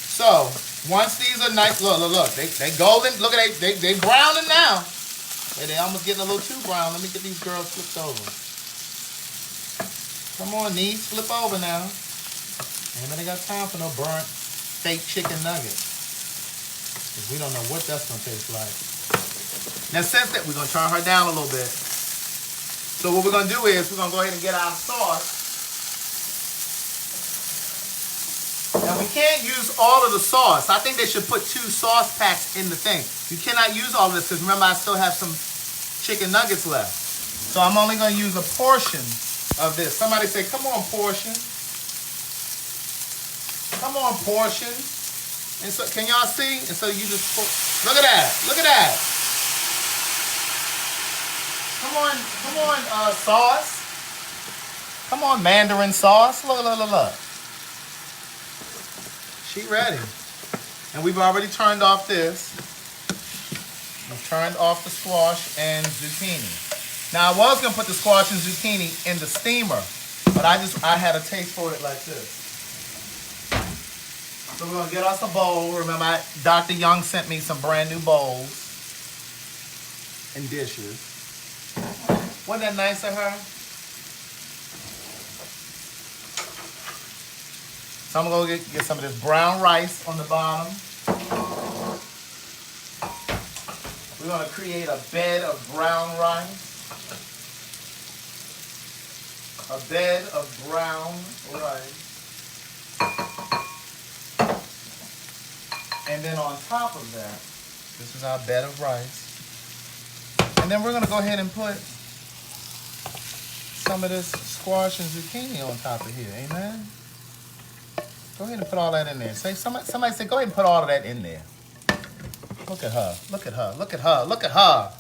So once these are nice, look, they golden. Look at they browning now. They almost getting a little too brown. Let me get these girls flipped over. Come on, niece, flip over now. Anybody got time for no burnt fake chicken nuggets? Because we don't know what that's gonna taste like. Now, since that, we're gonna turn her down a little bit. So what we're gonna do is we're gonna go ahead and get our sauce. Now we can't use all of the sauce. I think they should put 2 sauce packs in the thing. You cannot use all of this because remember I still have some chicken nuggets left. So I'm only going to use a portion of this. Somebody say, come on, portion. Come on, portion. And so, can y'all see? And so you just pour. Look at that. Look at that. Come on, sauce. Come on, Mandarin sauce. Look, look, look, look. She ready. And we've already turned off this. We've turned off the squash and zucchini. Now I was gonna put the squash and zucchini in the steamer, but I had a taste for it like this. So we're gonna get us a bowl. Remember, Dr. Young sent me some brand new bowls and dishes. Wasn't that nice of her? So I'm gonna get some of this brown rice on the bottom. We're gonna create a bed of brown rice. A bed of brown rice. And then on top of that, this is our bed of rice. And then we're gonna go ahead and put some of this squash and zucchini on top of here, amen? Go ahead and put all that in there. Somebody say, go ahead and put all of that in there. Look at her, look at her, look at her, look at her.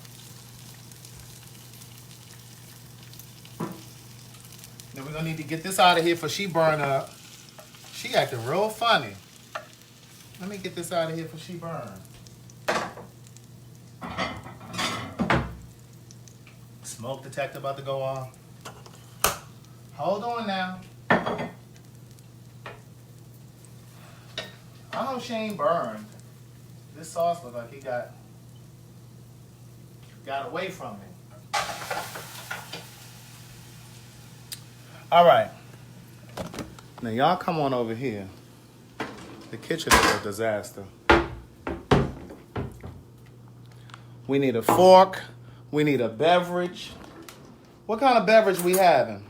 Now we're gonna need to get this out of here before she burn up. She acting real funny. Let me get this out of here before she burn. Smoke detector about to go off. Hold on now. I know she ain't burned. This sauce looks like he got away from me. All right. Now y'all come on over here. The kitchen is a disaster. We need a fork. We need a beverage. What kind of beverage we having?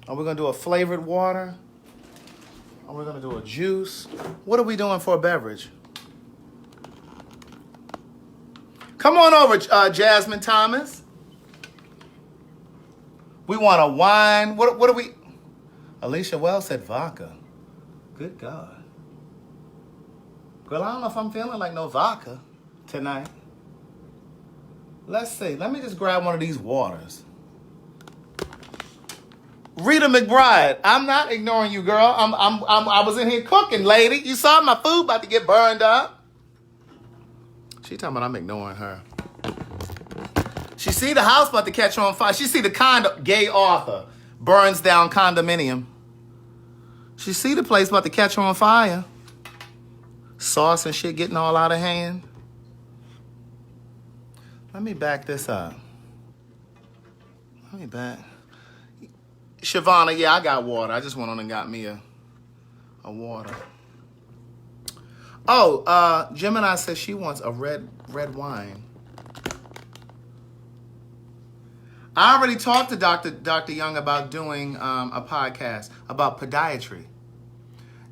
Are we gonna do a flavored water? Are we gonna do a juice? What are we doing for a beverage? Come on over, Jasmine Thomas. We want a wine. What do we? Alicia Wells said vodka. Good God. Girl, I don't know if I'm feeling like no vodka tonight. Let's see. Let me just grab one of these waters. Rita McBride, I'm not ignoring you, girl. I was in here cooking, lady. You saw my food about to get burned up. She talking about I'm ignoring her. She see the house about to catch on fire. She see the gay author burns down condominium. She see the place about to catch on fire. Sauce and shit getting all out of hand. Let me back this up. Let me back. Shavonna, yeah, I got water. I just went on and got me a water. Oh, Gemini says she wants a red wine. I already talked to Dr. Young about doing a podcast about podiatry.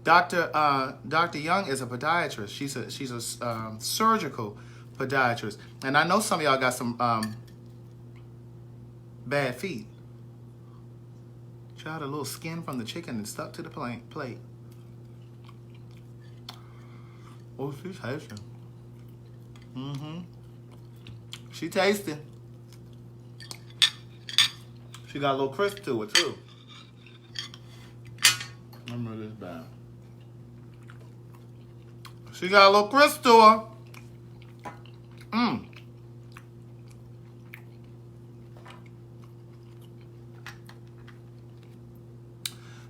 Dr. Young is a podiatrist. She's a surgical podiatrist, and I know some of y'all got some bad feet. Tried a little skin from the chicken and stuck to the plate. Oh, she's tasting. Mm-hmm. She tasted. She got a little crisp to it, too. Remember this down. She got a little crisp to her. Mmm.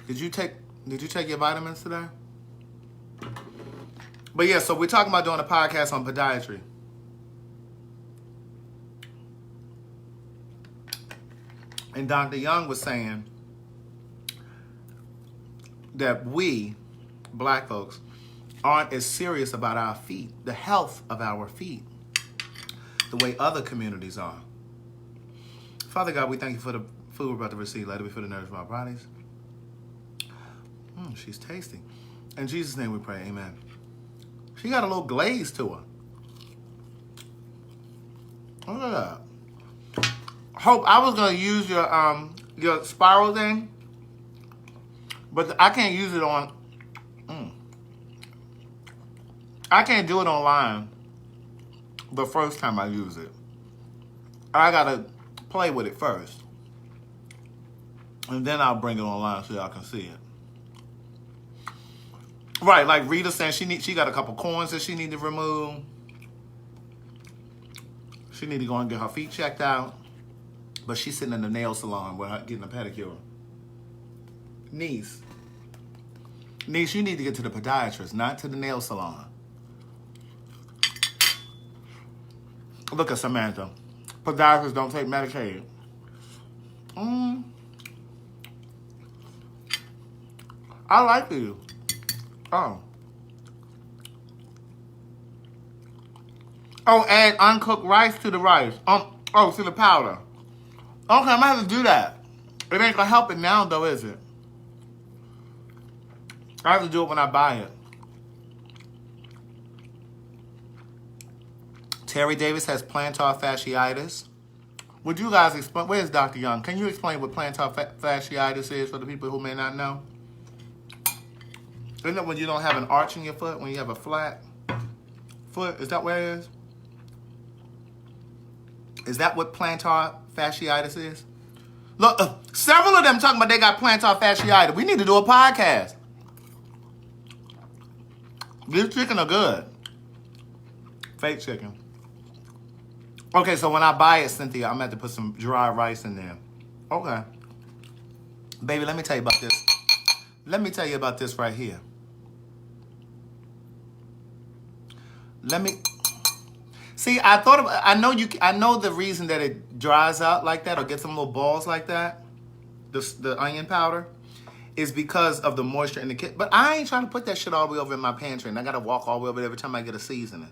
Did you take your vitamins today? But yeah, so we're talking about doing a podcast on podiatry. And Dr. Young was saying that we, black folks, aren't as serious about our feet, the health of our feet, the way other communities are. Father God, we thank you for the food we're about to receive. Let it be for the nourishment of our bodies. She's tasty. In Jesus' name we pray, amen. She got a little glaze to her. Look at that. Hope, I was gonna use your spiral thing, but I can't use it on. I can't do it online the first time I use it. I gotta play with it first, and then I'll bring it online so y'all can see it. Right, like Rita saying she got a couple corns that she need to remove. She need to go and get her feet checked out. But she's sitting in the nail salon with her getting a pedicure. Niece, you need to get to the podiatrist, not to the nail salon. Look at Samantha. Podiatrists don't take Medicaid. I like you. Oh, add uncooked rice to the rice. To the powder. Okay, I'm gonna have to do that. It ain't gonna help it now, though, is it? I have to do it when I buy it. Terry Davis has plantar fasciitis. Would you guys explain? Where's Dr. Young? Can you explain what plantar fasciitis is for the people who may not know? Isn't it when you don't have an arch in your foot, when you have a flat foot? Is that what it is? Is that what plantar fasciitis is? Look, several of them talking about they got plantar fasciitis. We need to do a podcast. These chicken are good. Fake chicken. Okay, so when I buy it, Cynthia, I'm going to have to put some dry rice in there. Okay. Baby, let me tell you about this. Let me tell you about this right here. See, I know the reason that it dries out like that or gets some little balls like that, the onion powder, is because of the moisture in the kitchen. But I ain't trying to put that shit all the way over in my pantry, and I got to walk all the way over there every time I get a seasoning.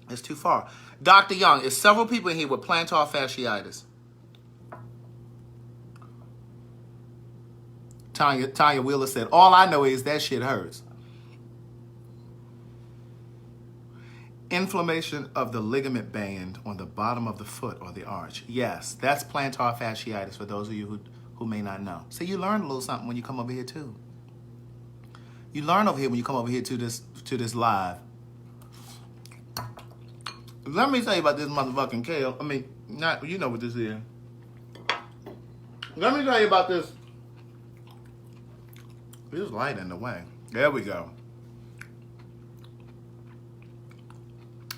It's too far. Dr. Young, there's several people in here with plantar fasciitis. Tanya Wheeler said, all I know is that shit hurts. Inflammation of the ligament band on the bottom of the foot or the arch. Yes, that's plantar fasciitis for those of you who may not know. So you learn a little something when you come over here too. You learn over here when you come over here to this live. Let me tell you about this motherfucking kale. I mean, not, you know what this is. Let me tell you about this. This light in the way. There we go.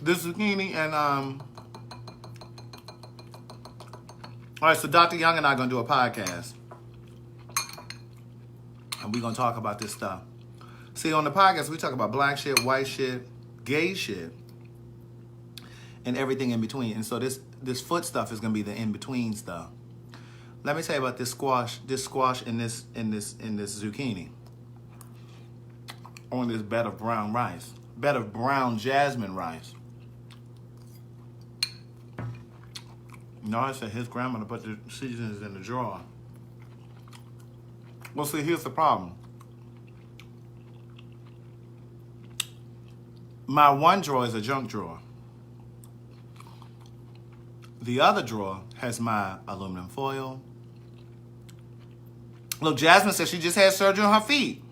This zucchini and all right, so Dr. Young and I are gonna do a podcast. And we're gonna talk about this stuff. See, on the podcast, we talk about black shit, white shit, gay shit, and everything in between. And so this foot stuff is gonna be the in-between stuff. Let me tell you about this squash and this zucchini. On this bed of brown rice. Bed of brown jasmine rice. No, I said his grandmother put the seasonings in the drawer. Well, see, here's the problem. My one drawer is a junk drawer. The other drawer has my aluminum foil. Look, Jasmine said she just had surgery on her feet.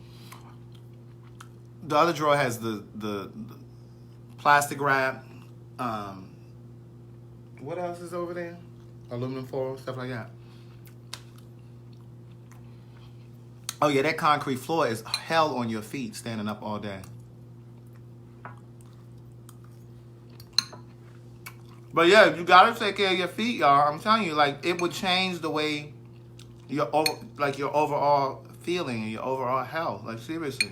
The other drawer has the plastic wrap. What else is over there? Aluminum foil, stuff like that. Oh yeah, that concrete floor is hell on your feet standing up all day. But yeah, you gotta take care of your feet, y'all. I'm telling you, like, it would change the way your overall feeling and your overall health. Like, seriously.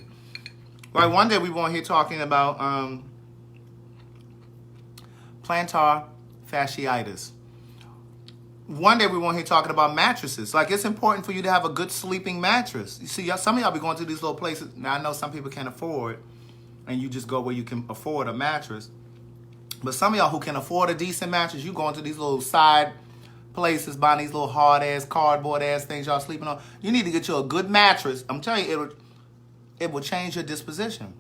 Like, one day we were here talking about plantar fasciitis. One day we were here talking about mattresses. Like, it's important for you to have a good sleeping mattress. You see, some of y'all be going to these little places. Now, I know some people can't afford, and you just go where you can afford a mattress. But some of y'all who can afford a decent mattress, you going to these little side places, buying these little hard-ass, cardboard-ass things y'all sleeping on. You need to get you a good mattress. I'm telling you, it will change your disposition.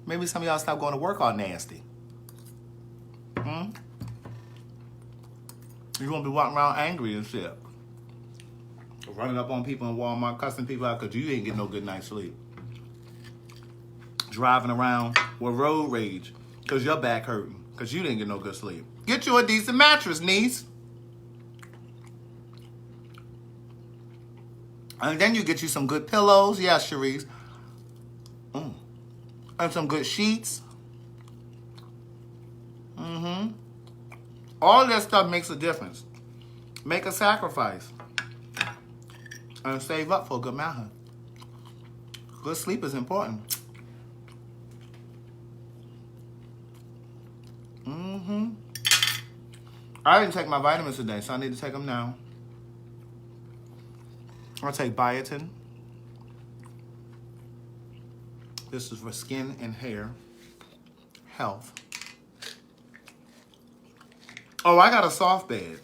Maybe some of y'all stop going to work all nasty. You're gonna be walking around angry and shit. Running up on people in Walmart, cussing people out because you ain't getting no good night's sleep. Driving around with road rage because your back hurting because you didn't get no good sleep. Get you a decent mattress, niece. And then you get you some good pillows. Yeah, Cherise. And some good sheets. All that stuff makes a difference. Make a sacrifice. And save up for a good matter. Good sleep is important. I didn't take my vitamins today, so I need to take them now. I'll take biotin. This is for skin and hair health. Oh, I got a soft bed.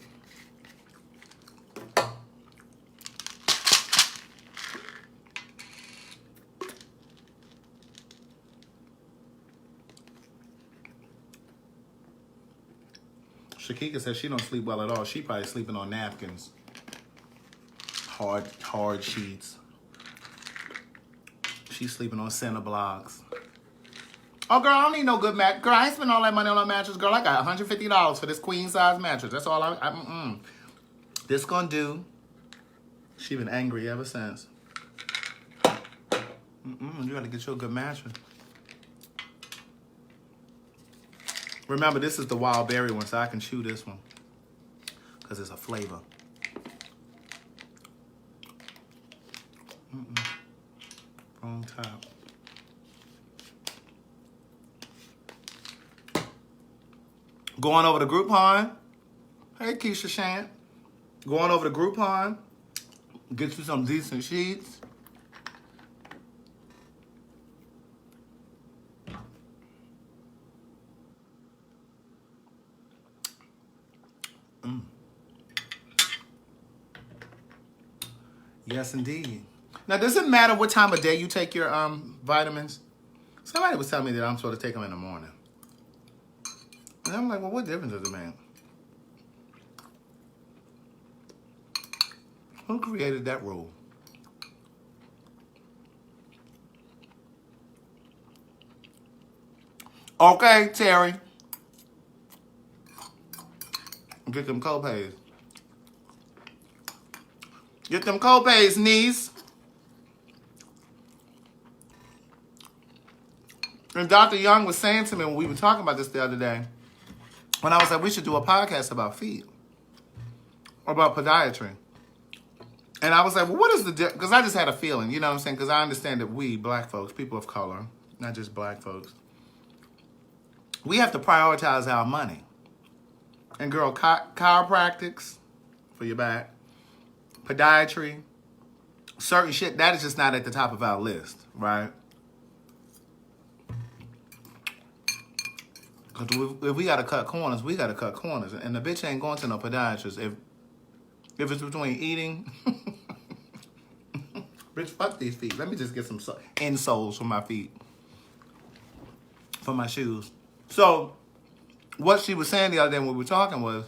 Shakika says she don't sleep well at all. She probably sleeping on napkins. Hard sheets. She's sleeping on center blocks. Oh, girl, I don't need no good mattress. Girl, I ain't spending all that money on a mattress. Girl, I got $150 for this queen size mattress. That's all This gonna do. She been angry ever since. You gotta get you a good mattress. Remember, this is the wild berry one, so I can chew this one. Because it's a flavor. Wrong top. Going over to Groupon. Hey, Keisha Shant. Going over to Groupon. Get you some decent sheets. Yes, indeed. Now, does it matter what time of day you take your vitamins? Somebody was telling me that I'm supposed to take them in the morning. And I'm like, well, what difference does it make? Who created that rule? Okay, Terry. Get them copays. Get them copays, niece. And Dr. Young was saying to me when we were talking about this the other day, when I was like, we should do a podcast about feet. Or about podiatry. And I was like, well, what is the difference? Because I just had a feeling, you know what I'm saying? Because I understand that we, black folks, people of color, not just black folks, we have to prioritize our money. And girl, chiropractics for your back, podiatry, certain shit, that is just not at the top of our list, right? Because if we got to cut corners, we got to cut corners. And the bitch ain't going to no podiatrist. If it's between eating, bitch, fuck these feet. Let me just get some insoles for my feet, for my shoes. So, what she was saying the other day when we were talking was,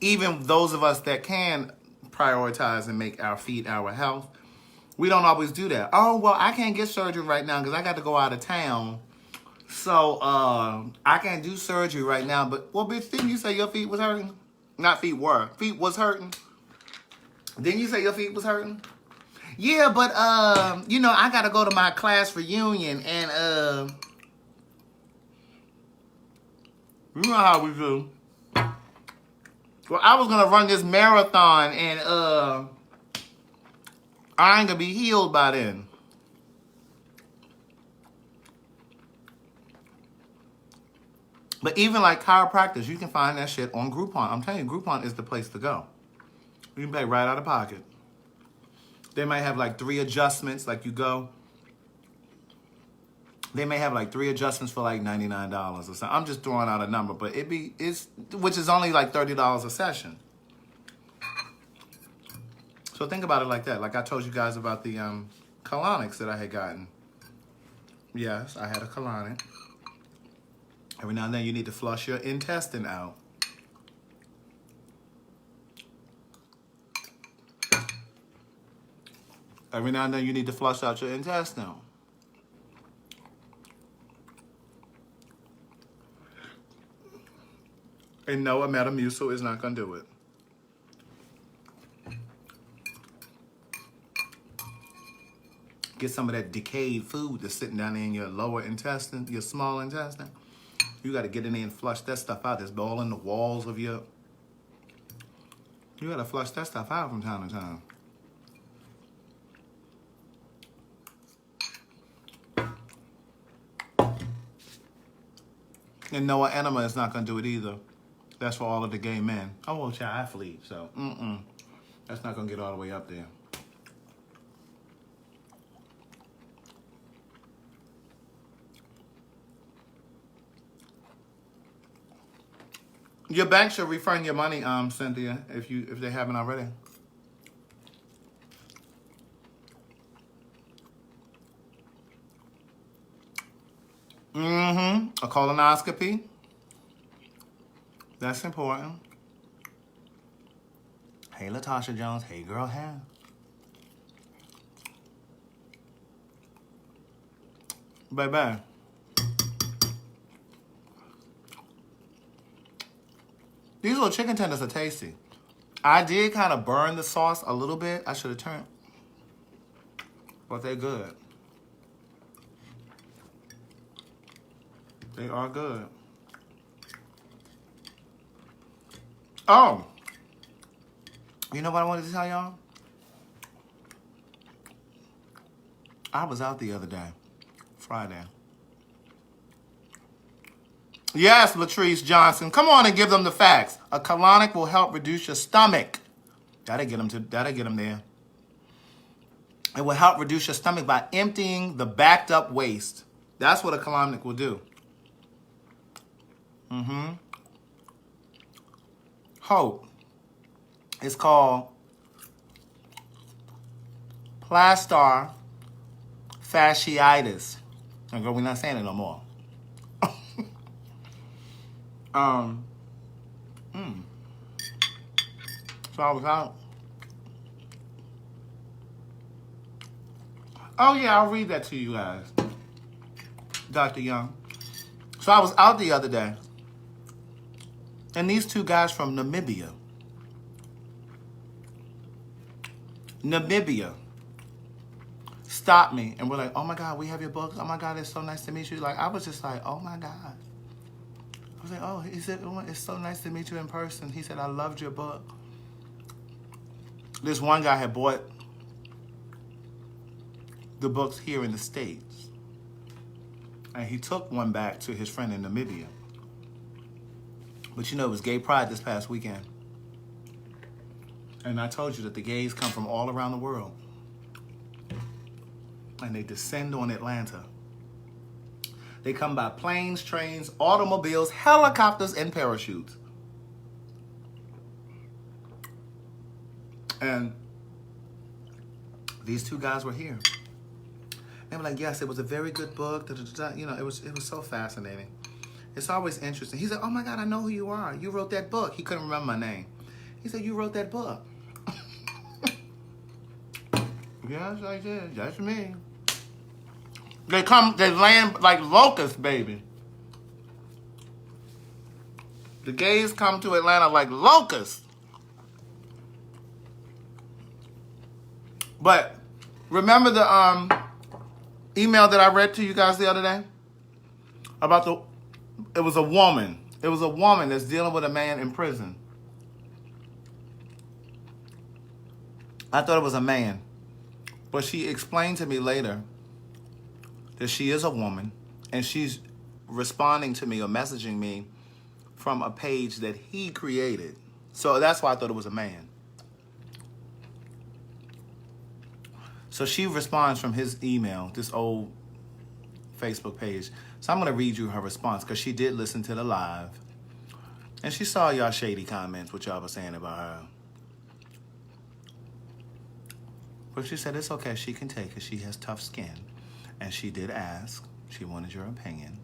even those of us that can prioritize and make our feet our health, we don't always do that. Oh, well, I can't get surgery right now because I got to go out of town. So, I can't do surgery right now. But, well, bitch, didn't you say your feet was hurting? Not feet were. Feet was hurting. Didn't you say your feet was hurting? Yeah, but, you know, I got to go to my class reunion and, you know how we do. Well, I was going to run this marathon and, I ain't going to be healed by then. But even like chiropractors, you can find that shit on Groupon. I'm telling you, Groupon is the place to go. You can pay right out of pocket. They might have like 3 adjustments, like you go. They may have like 3 adjustments for like $99 or something. I'm just throwing out a number, but which is only like $30 a session. So think about it like that. Like I told you guys about the colonics that I had gotten. Yes, I had a colonic. Every now and then you need to flush your intestine out. Every now and then you need to flush out your intestine. And no, a Metamucil is not going to do it. Get some of that decayed food that's sitting down there in your lower intestine, your small intestine. You got to get in there and flush that stuff out that's boiling the walls of your... You got to flush that stuff out from time to time. And no, an enema is not going to do it either. That's for all of the gay men. Oh, well, child, I flee, so that's not going to get all the way up there. Your bank should refund your money, Cynthia, if they haven't already. A colonoscopy. That's important. Hey, Latasha Jones. Hey, girl, hey. Bye-bye. These little chicken tenders are tasty. I did kind of burn the sauce a little bit. I should have turned. But they're good. They are good. Oh. You know what I wanted to tell y'all? I was out the other day. Friday. Yes, Latrice Johnson. Come on and give them the facts. A colonic will help reduce your stomach. That'll get them there. It will help reduce your stomach by emptying the backed up waste. That's what a colonic will do. Hope. It's called plantar fasciitis. And girl, we're not saying it no more. So I was out. Oh yeah, I'll read that to you guys, Dr. Young. So I was out the other day, and these two guys from Namibia stopped me and were like, "Oh my God, we have your books. Oh my God, it's so nice to meet you." Like I was just like, "Oh my God." I was like, "Oh," he said, "Oh, it's so nice to meet you in person." He said, "I loved your book." This one guy had bought the books here in the States, and he took one back to his friend in Namibia. But you know, it was Gay Pride this past weekend. And I told you that the gays come from all around the world. And they descend on Atlanta. They come by planes, trains, automobiles, helicopters, and parachutes. And these two guys were here. They were like, "Yes, it was a very good book." Da, da, da, da. You know, it was so fascinating. It's always interesting. He said, "Oh my God, I know who you are. You wrote that book." He couldn't remember my name. He said, "You wrote that book." Yes, I did. That's me. They land like locusts, baby. The gays come to Atlanta like locusts. But remember the email that I read to you guys the other day? About it was a woman. It was a woman that's dealing with a man in prison. I thought it was a man. But she explained to me later that she is a woman and she's responding to me or messaging me from a page that he created. So that's why I thought it was a man. So she responds from his email, this old Facebook page. So I'm going to read you her response because she did listen to the live. And she saw y'all shady comments, what y'all were saying about her. But she said it's okay, she can take it. She has tough skin. And she did ask. She wanted your opinion.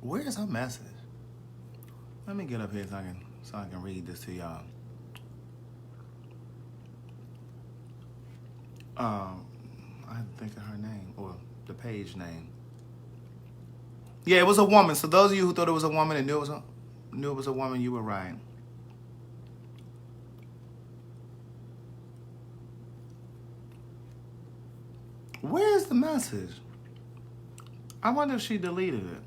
Where's her message? Let me get up here so I can read this to y'all. I had to think of her name or the page name. Yeah, it was a woman. So those of you who thought it was a woman and knew it was a woman, you were right. Where's the message? I wonder if she deleted it.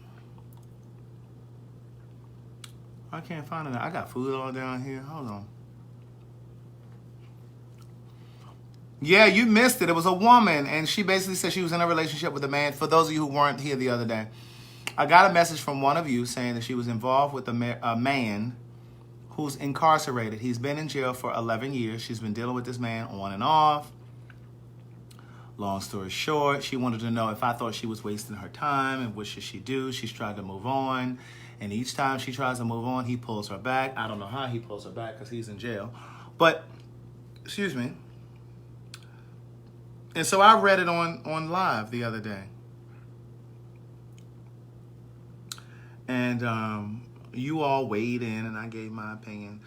I can't find it. I got food all down here. Hold on. Yeah, you missed it. It was a woman, and she basically said she was in a relationship with a man. For those of you who weren't here the other day, I got a message from one of you saying that she was involved with a man who's incarcerated. He's been in jail for 11 years. She's been dealing with this man on and off. Long story short, she wanted to know if I thought she was wasting her time and what should she do. She's tried to move on, and each time she tries to move on, he pulls her back. I don't know how he pulls her back because he's in jail. But, excuse me. And so I read it on live the other day. And you all weighed in, and I gave my opinion.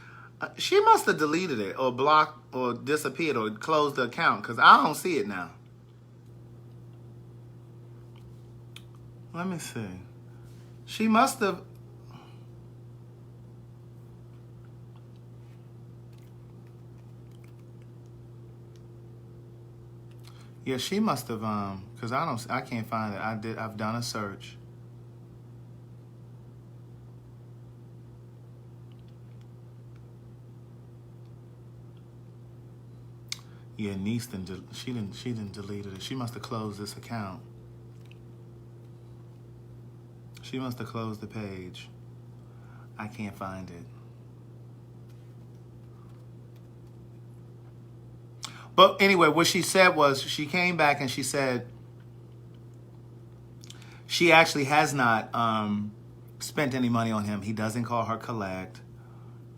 She must have deleted it or blocked or disappeared or closed the account because I don't see it now. Let me see. She must have. Yeah, she must have because I can't find it. I've done a search. Yeah, niece she didn't delete it. She must have closed this account. She must have closed the page. I can't find it. But anyway, what she said was she came back and she said she actually has not spent any money on him. He doesn't call her collect.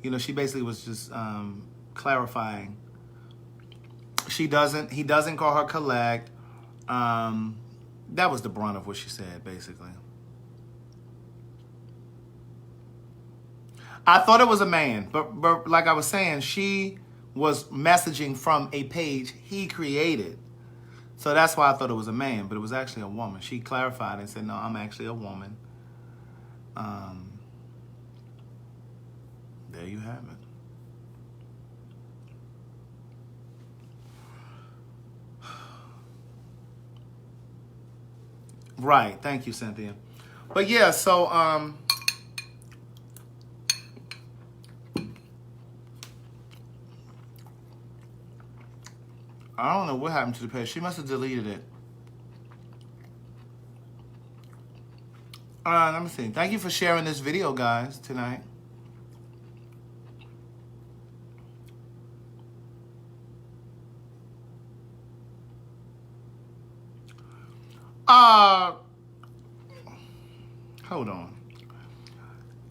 You know, she basically was just clarifying. He doesn't call her collect. That was the brunt of what she said, basically. I thought it was a man, but like I was saying, she was messaging from a page he created. So that's why I thought it was a man, but it was actually a woman. She clarified and said, no, I'm actually a woman. There you have it. Right. Thank you, Cynthia. But yeah, so I don't know what happened to the page. She must have deleted it. Let me see. Thank you for sharing this video, guys, tonight. Hold on.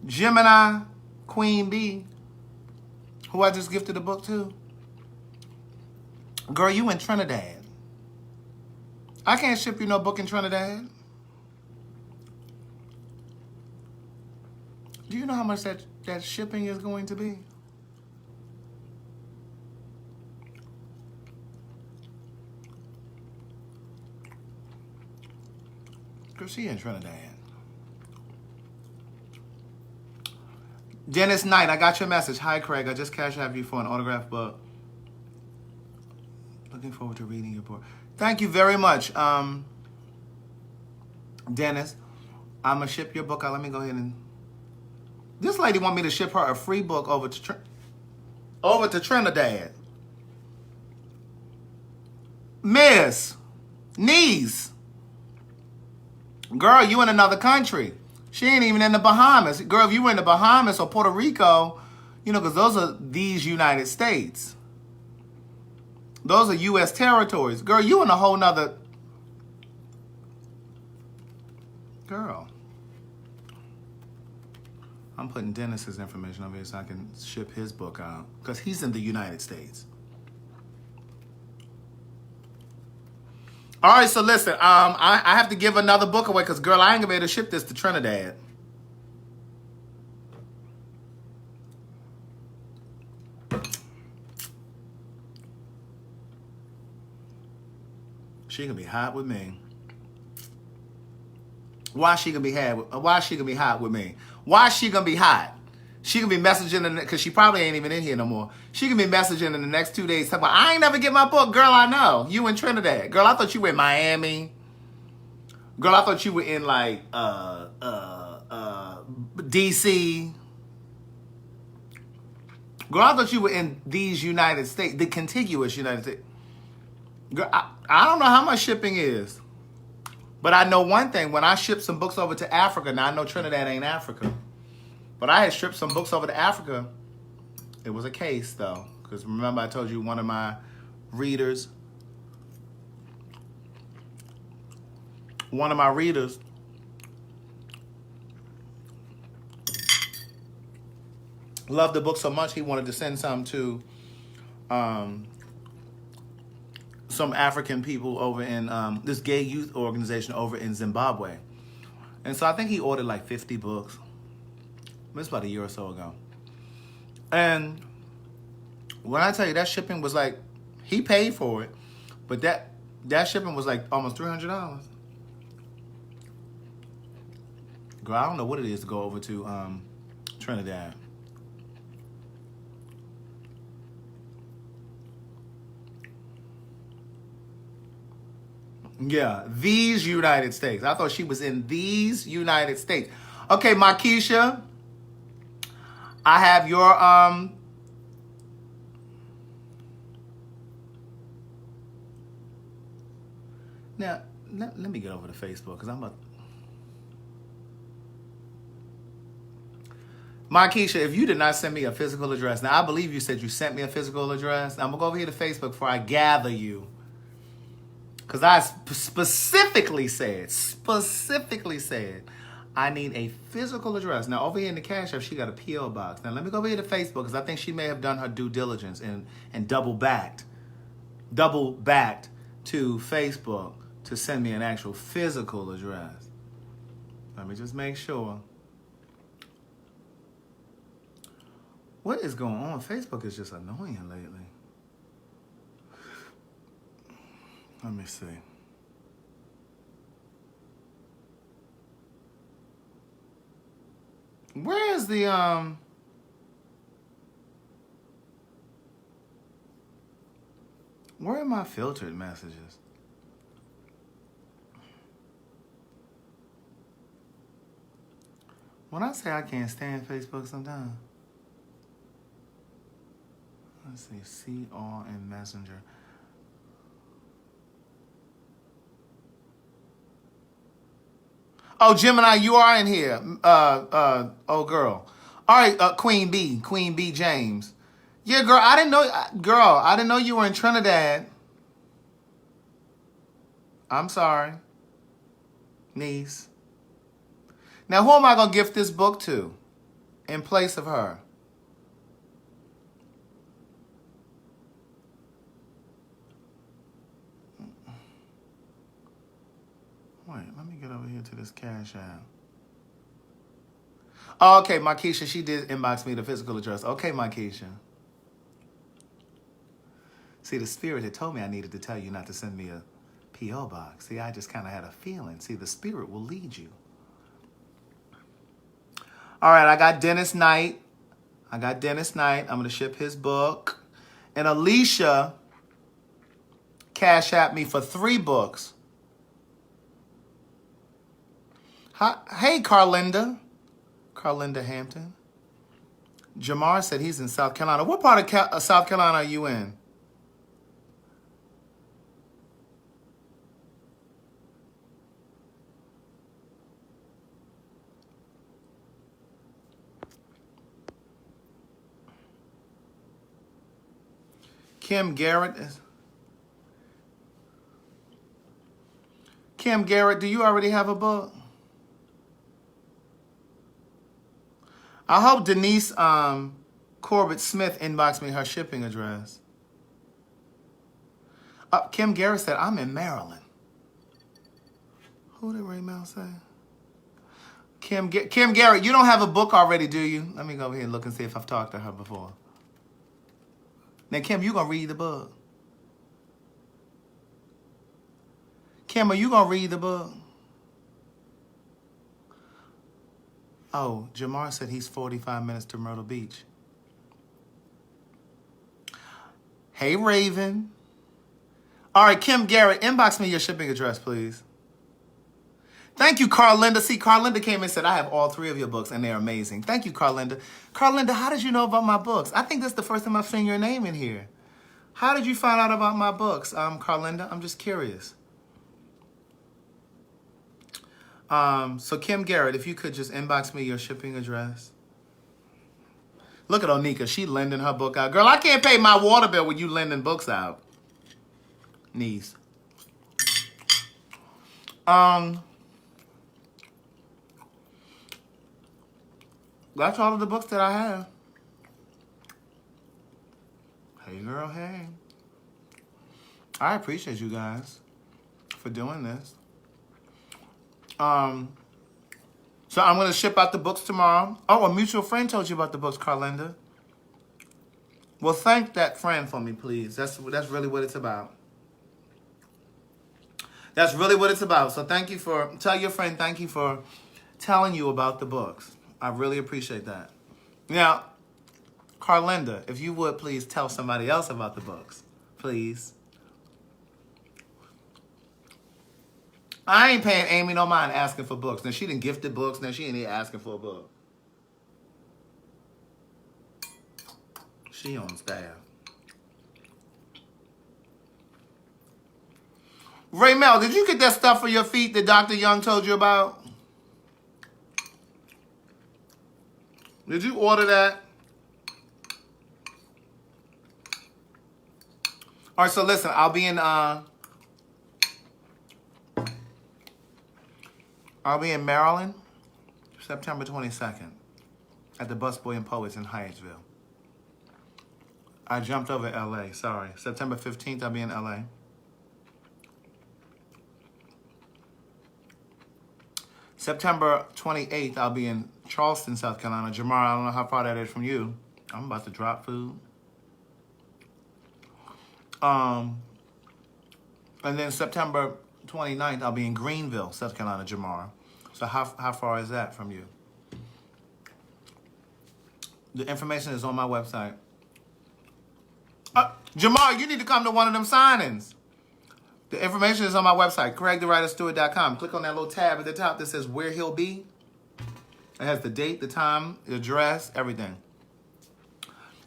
Gemini Queen B, who I just gifted a book to. Girl, you in Trinidad. I can't ship you no book in Trinidad. Do you know how much that shipping is going to be? Girl, she in Trinidad. Dennis Knight, I got your message. Hi, Craig. I just cash app you for an autographed book. Looking forward to reading your book. Thank you very much, Dennis. I'm going to ship your book out. Let me go ahead and... This lady want me to ship her a free book over to Trinidad. Miss, niece. Girl, you in another country. She ain't even in the Bahamas. Girl, if you were in the Bahamas or Puerto Rico, you know, because those are these United States. Those are U.S. territories. Girl, you in a whole nother... Girl. I'm putting Dennis's information over here so I can ship his book out. Because he's in the United States. All right, so listen. I have to give another book away because, girl, I ain't going to be able to ship this to Trinidad. She gonna be hot with me. Why she gonna be hot? Why she gonna be hot with me? Why she gonna be hot? She gonna be messaging because she probably ain't even in here no more. She gonna be messaging in the next 2 days. Talking about, I ain't never get my book, girl. I know you in Trinidad, girl. I thought you were in Miami, girl. I thought you were in like DC, girl. I thought you were in these United States, the contiguous United States. Girl, I don't know how much shipping is. But I know one thing, when I ship some books over to Africa, now I know Trinidad ain't Africa, but I had shipped some books over to Africa. It was a case though, because remember I told you one of my readers loved the book so much he wanted to send some to some African people over in this gay youth organization over in Zimbabwe. And so I think he ordered like 50 books. It's about a year or so ago. And when I tell you that shipping was like, he paid for it, but that shipping was like almost $300. Girl, I don't know what it is to go over to Trinidad. Yeah, these United States. I thought she was in these United States. Okay, Markeisha, I have your now let me get over to Facebook because I'm a Markeisha, if you did not send me a physical address, now I believe you said you sent me a physical address. I'm gonna go over here to Facebook before I gather you. Because I specifically said, I need a physical address. Now, over here in the Cash App, she got a P.O. box. Now, let me go over here to Facebook, because I think she may have done her due diligence and double backed to Facebook to send me an actual physical address. Let me just make sure. What is going on? Facebook is just annoying lately. Let me see. Where is the where are my filtered messages? When I say I can't stand Facebook sometimes. Let's see, see all in Messenger. Oh, Gemini, you are in here. Oh, girl. All right, Queen B James. Yeah, girl, I didn't know you were in Trinidad. I'm sorry. Niece. Now, who am I going to gift this book to in place of her? Wait, let me get over here to this Cash App. Oh, okay, Markeisha, she did inbox me the physical address. Okay, Markeisha. See, the spirit had told me I needed to tell you not to send me a P.O. box. See, I just kind of had a feeling. See, the spirit will lead you. All right, I got Dennis Knight. I'm going to ship his book. And Alicia Cash App me for 3 books. Hey, Carlinda Hampton. Jamar said he's in South Carolina. What part of South Carolina are you in? Kim Garrett, do you already have a book? I hope Denise Corbett Smith inboxed me her shipping address. Kim Garrett said, I'm in Maryland. Who did Ray Mel say? Kim Garrett, you don't have a book already, do you? Let me go over here and look and see if I've talked to her before. Now, Kim, you going to read the book? Kim, are you going to read the book? Oh, Jamar said he's 45 minutes to Myrtle Beach. Hey, Raven. All right, Kim Garrett, inbox me your shipping address, please. Thank you, Carlinda. See, Carlinda came and said, I have all 3 of your books, and they're amazing. Thank you, Carlinda. Carlinda, how did you know about my books? I think this is the first time I've seen your name in here. How did you find out about my books, Carlinda? I'm just curious. So Kim Garrett, if you could just inbox me your shipping address. Look at Onika. She lending her book out. Girl, I can't pay my water bill when you lending books out. Niece. That's all of the books that I have. Hey, girl, hey. I appreciate you guys for doing this. So I'm going to ship out the books tomorrow. Oh, a mutual friend told you about the books, Carlinda. Well, thank that friend for me, please. That's really what it's about. That's really what it's about. So tell your friend thank you for telling you about the books. I really appreciate that. Now, Carlinda, if you would please tell somebody else about the books, please. I ain't paying Amy no mind asking for books. Now, she done gifted books. Now, she ain't even asking for a book. She on staff. Ray Mel, did you get that stuff for your feet that Dr. Young told you about? Did you order that? All right, so listen, I'll be in Maryland, September 22nd, at the Busboy and Poets in Hyattsville. I jumped over LA, sorry. September 15th, I'll be in LA. September 28th, I'll be in Charleston, South Carolina. Jamar, I don't know how far that is from you. I'm about to drop food. And then September 29th, I'll be in Greenville, South Carolina, Jamar. So how far is that from you? The information is on my website. Jamar, you need to come to one of them signings. The information is on my website, CraigTheWriterStewart.com. Click on that little tab at the top that says where he'll be. It has the date, the time, the address, everything.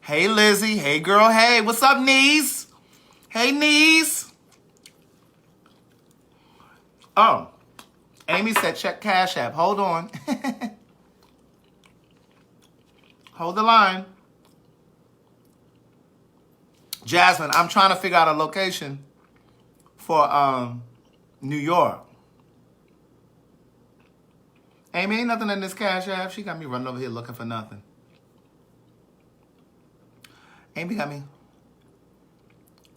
Hey, Lizzie. Hey, girl. Hey, what's up, niece? Hey, niece. Oh, Amy said check Cash App. Hold on. Hold the line. Jasmine, I'm trying to figure out a location for New York. Amy, ain't nothing in this Cash App. She got me running over here looking for nothing. Amy got me.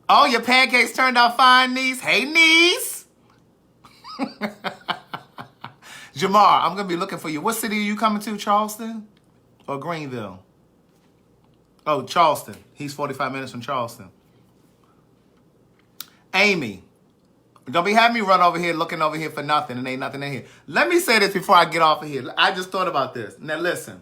Oh, your pancakes turned out fine, niece. Hey, niece. Jamar, I'm going to be looking for you. What city are you coming to, Charleston or Greenville? Oh, Charleston. He's 45 minutes from Charleston. Amy, don't be having me run over here looking over here for nothing and ain't nothing in here. Let me say this before I get off of here. I just thought about this. Now, listen.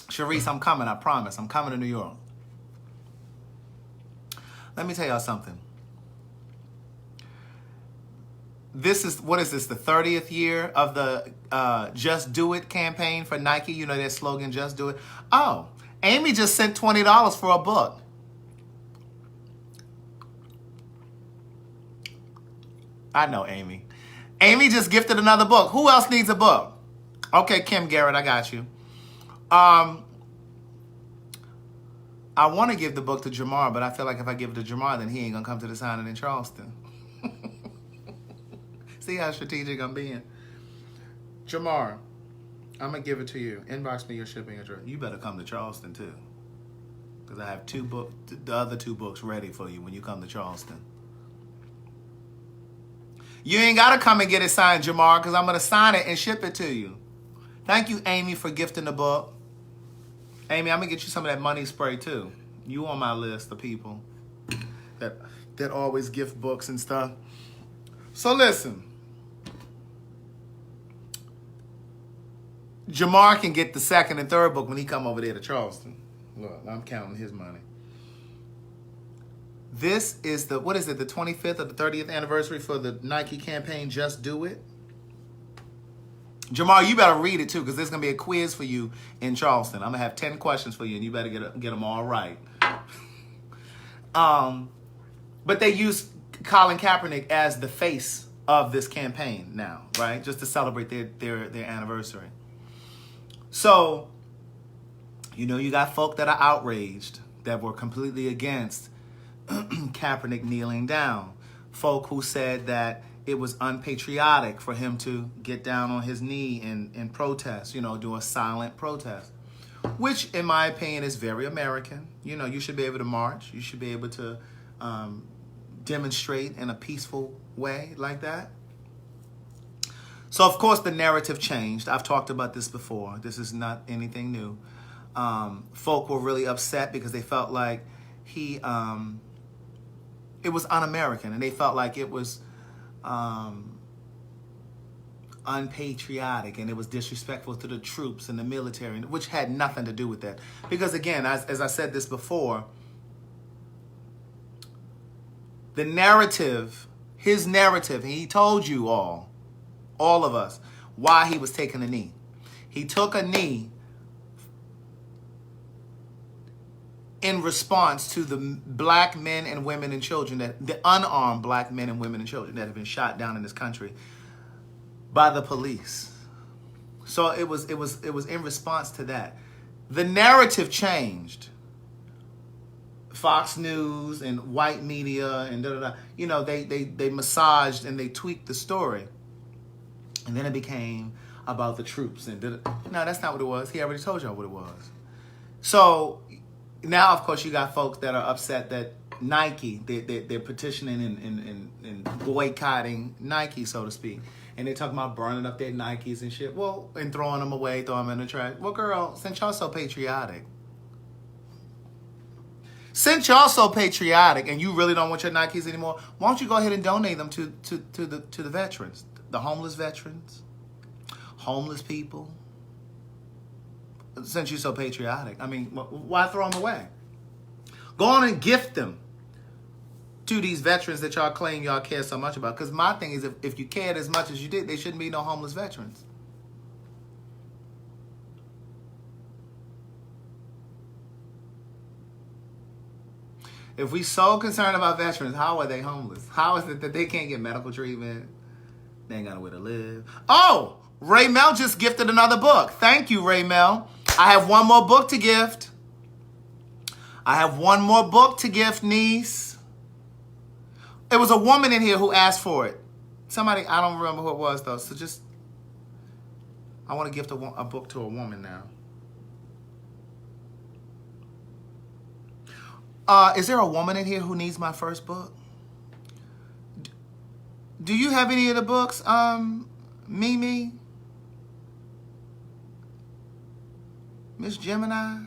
Sharice, I'm coming. I promise. I'm coming to New York. Let me tell y'all something. This is, what is this, the 30th year of the Just Do It campaign for Nike? You know their slogan, Just Do It. Oh, Amy just sent $20 for a book. I know Amy. Amy just gifted another book. Who else needs a book? Okay, Kim Garrett, I got you. I want to give the book to Jamar, but I feel like if I give it to Jamar, then he ain't going to come to the signing in Charleston. See how strategic I'm being? Jamar, I'm going to give it to you. Inbox me your shipping address. You better come to Charleston, too. Because I have the other two books ready for you when you come to Charleston. You ain't got to come and get it signed, Jamar, because I'm going to sign it and ship it to you. Thank you, Amy, for gifting the book. Amy, I'm gonna get you some of that money spray too. You on my list of people that always gift books and stuff. So listen, Jamar can get the second and third book when he come over there to Charleston. Look, I'm counting his money. This is the, what is it, the 25th or the 30th anniversary for the Nike campaign, Just Do It. Jamar, you better read it too, because there's going to be a quiz for you in Charleston. I'm going to have 10 questions for you, and you better get them all right. But they use Colin Kaepernick as the face of this campaign now, right? Just to celebrate their anniversary. So, you know, you got folk that are outraged, that were completely against Kaepernick kneeling down. Folk who said that it was unpatriotic for him to get down on his knee and protest, you know, do a silent protest, which in my opinion is very American. You know, you should be able to march. You should be able to demonstrate in a peaceful way like that. So, of course, the narrative changed. I've talked about this before. This is not anything new. Folk were really upset because they felt like it was un-American, and they felt like it was unpatriotic, and it was disrespectful to the troops and the military, which had nothing to do with that. Because again, as I said this before, the narrative, his narrative, he told you all of us, why he was taking a knee. He took a knee in response to the black men and women and children, the unarmed black men and women and children that have been shot down in this country by the police. So it was in response to that. The narrative changed. Fox News and white media and you know, they massaged and they tweaked the story. And then it became about the troops. And no, that's not what it was. He already told y'all what it was. So now, of course, you got folks that are upset that Nike, they're petitioning and boycotting Nike, so to speak. And they're talking about burning up their Nikes and shit. Well, and throwing them away, throwing them in the trash. Well, girl, since y'all so patriotic, and you really don't want your Nikes anymore, why don't you go ahead and donate them to the veterans, the homeless veterans, homeless people? Since you're so patriotic, I mean, why throw them away? Go on and gift them to these veterans that y'all claim y'all care so much about. Because my thing is, if you cared as much as you did, there shouldn't be no homeless veterans. If we so concerned about veterans, how are they homeless? How is it that they can't get medical treatment? They ain't got nowhere to live. Oh, Ray Mel just gifted another book. Thank you, Ray Mel. I have one more book to gift. Niece. It was a woman in here who asked for it. Somebody, I don't remember who it was, though. So just, I want to gift a book to a woman now. Is there a woman in here who needs my first book? Do you have any of the books, Mimi? Miss Gemini?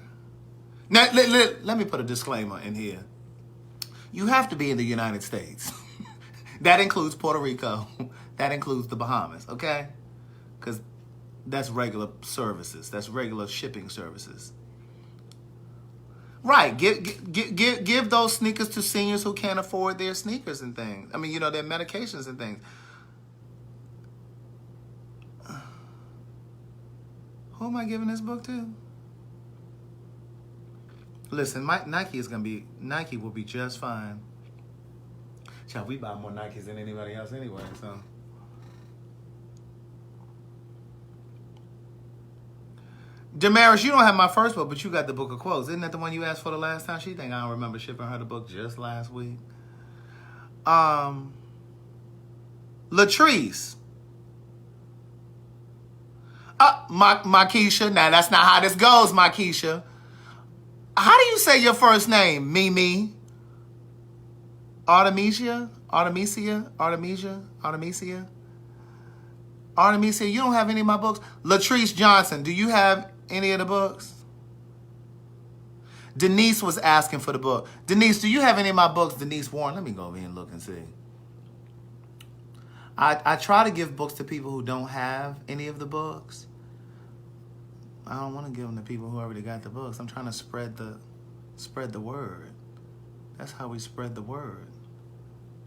Now, let me put a disclaimer in here. You have to be in the United States. That includes Puerto Rico. That includes the Bahamas, okay? Because that's regular services. That's regular shipping services. Right. Give those sneakers to seniors who can't afford their sneakers and things. I mean, you know, their medications and things. Who am I giving this book to? Listen, Nike will be just fine. Child, we buy more Nikes than anybody else anyway, so. Damaris, you don't have my first book, but you got the book of quotes. Isn't that the one you asked for the last time? She think I don't remember shipping her the book just last week. Latrice. Makisha. Now, that's not how this goes, Makisha. How do you say your first name? Mimi? Artemisia? You don't have any of my books? Latrice Johnson, do you have any of the books? Denise was asking for the book. Denise, do you have any of my books? Denise Warren. Let me go over here and look and see. I try to give books to people who don't have any of the books. I don't want to give them to people who already got the books. I'm trying to spread the word. That's how we spread the word.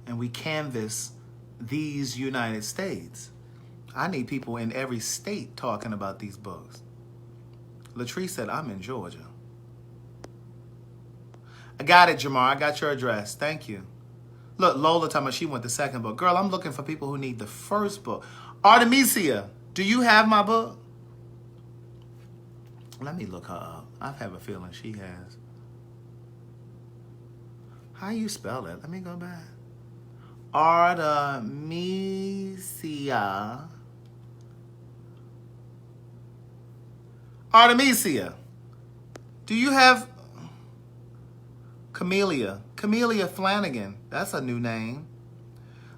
And we canvass these United States. I need people in every state talking about these books. Latrice said, I'm in Georgia. I got it, Jamar. I got your address. Thank you. Look, Lola talking about she want the second book. Girl, I'm looking for people who need the first book. Artemisia, do you have my book? Let me look her up. I have a feeling she has. How you spell it? Let me go back. Artemisia. Artemisia. Do you have Camellia Flanagan? That's a new name.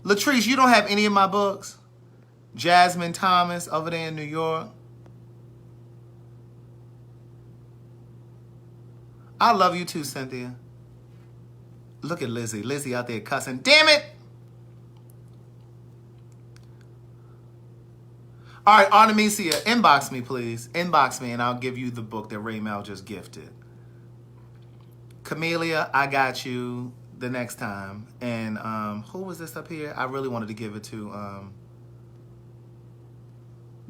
Latrice, you don't have any of my books? Jasmine Thomas over there in New York. I love you too, Cynthia. Look at Lizzie. Lizzie out there cussing. Damn it! All right, Artemisia, inbox me, please. Inbox me, and I'll give you the book that Ray Mel just gifted. Camellia, I got you the next time. And who was this up here? I really wanted to give it to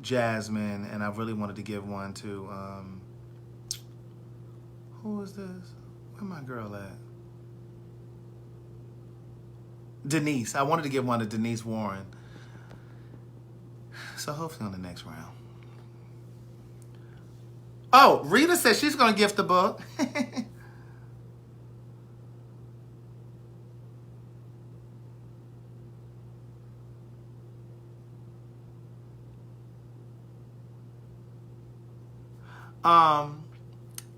Jasmine, and I really wanted to give one to who is this? Where my girl at? Denise. I wanted to give one to Denise Warren. So hopefully on the next round. Oh, Rita says she's going to gift the book.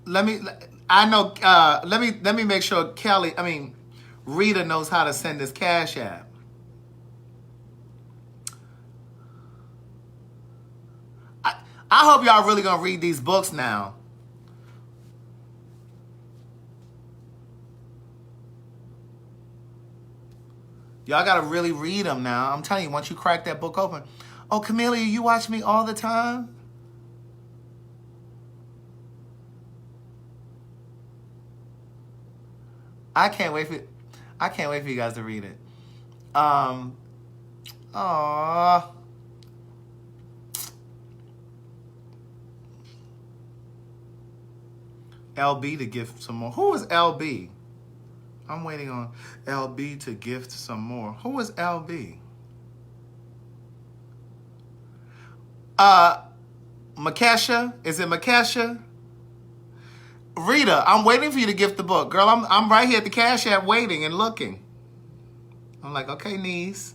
Let me make sure Rita knows how to send this Cash App. I hope y'all really gonna read these books now. Y'all gotta really read them now. I'm telling you, once you crack that book open. Oh, Camellia, you watch me all the time? I can't wait for you guys to read it. Aww. LB to gift some more. Who is LB? I'm waiting on LB to gift some more. Who is LB? Makesha? Is it Makesha? Rita, I'm waiting for you to gift the book. Girl, I'm right here at the Cash App waiting and looking. I'm like, okay, niece.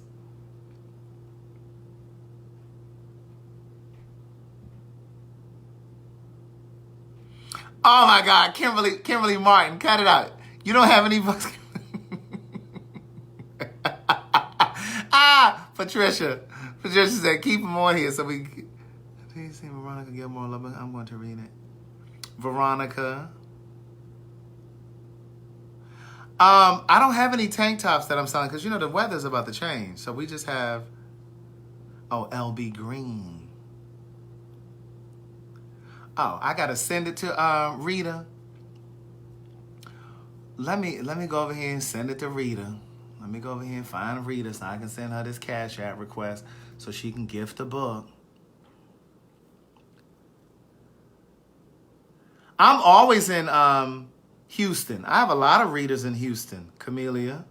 Oh my God, Kimberly Martin, cut it out. You don't have any books. Patricia said, keep them on here so we. Do you see Veronica Gilmore? I'm going to read it. Veronica. I don't have any tank tops that I'm selling because the weather's about to change. So we just have. Oh, LB Green. Oh, I gotta send it to Rita. Let me go over here and send it to Rita. Let me go over here and find Rita so I can send her this Cash App request so she can gift the book. I'm always in Houston. I have a lot of readers in Houston. Camellia.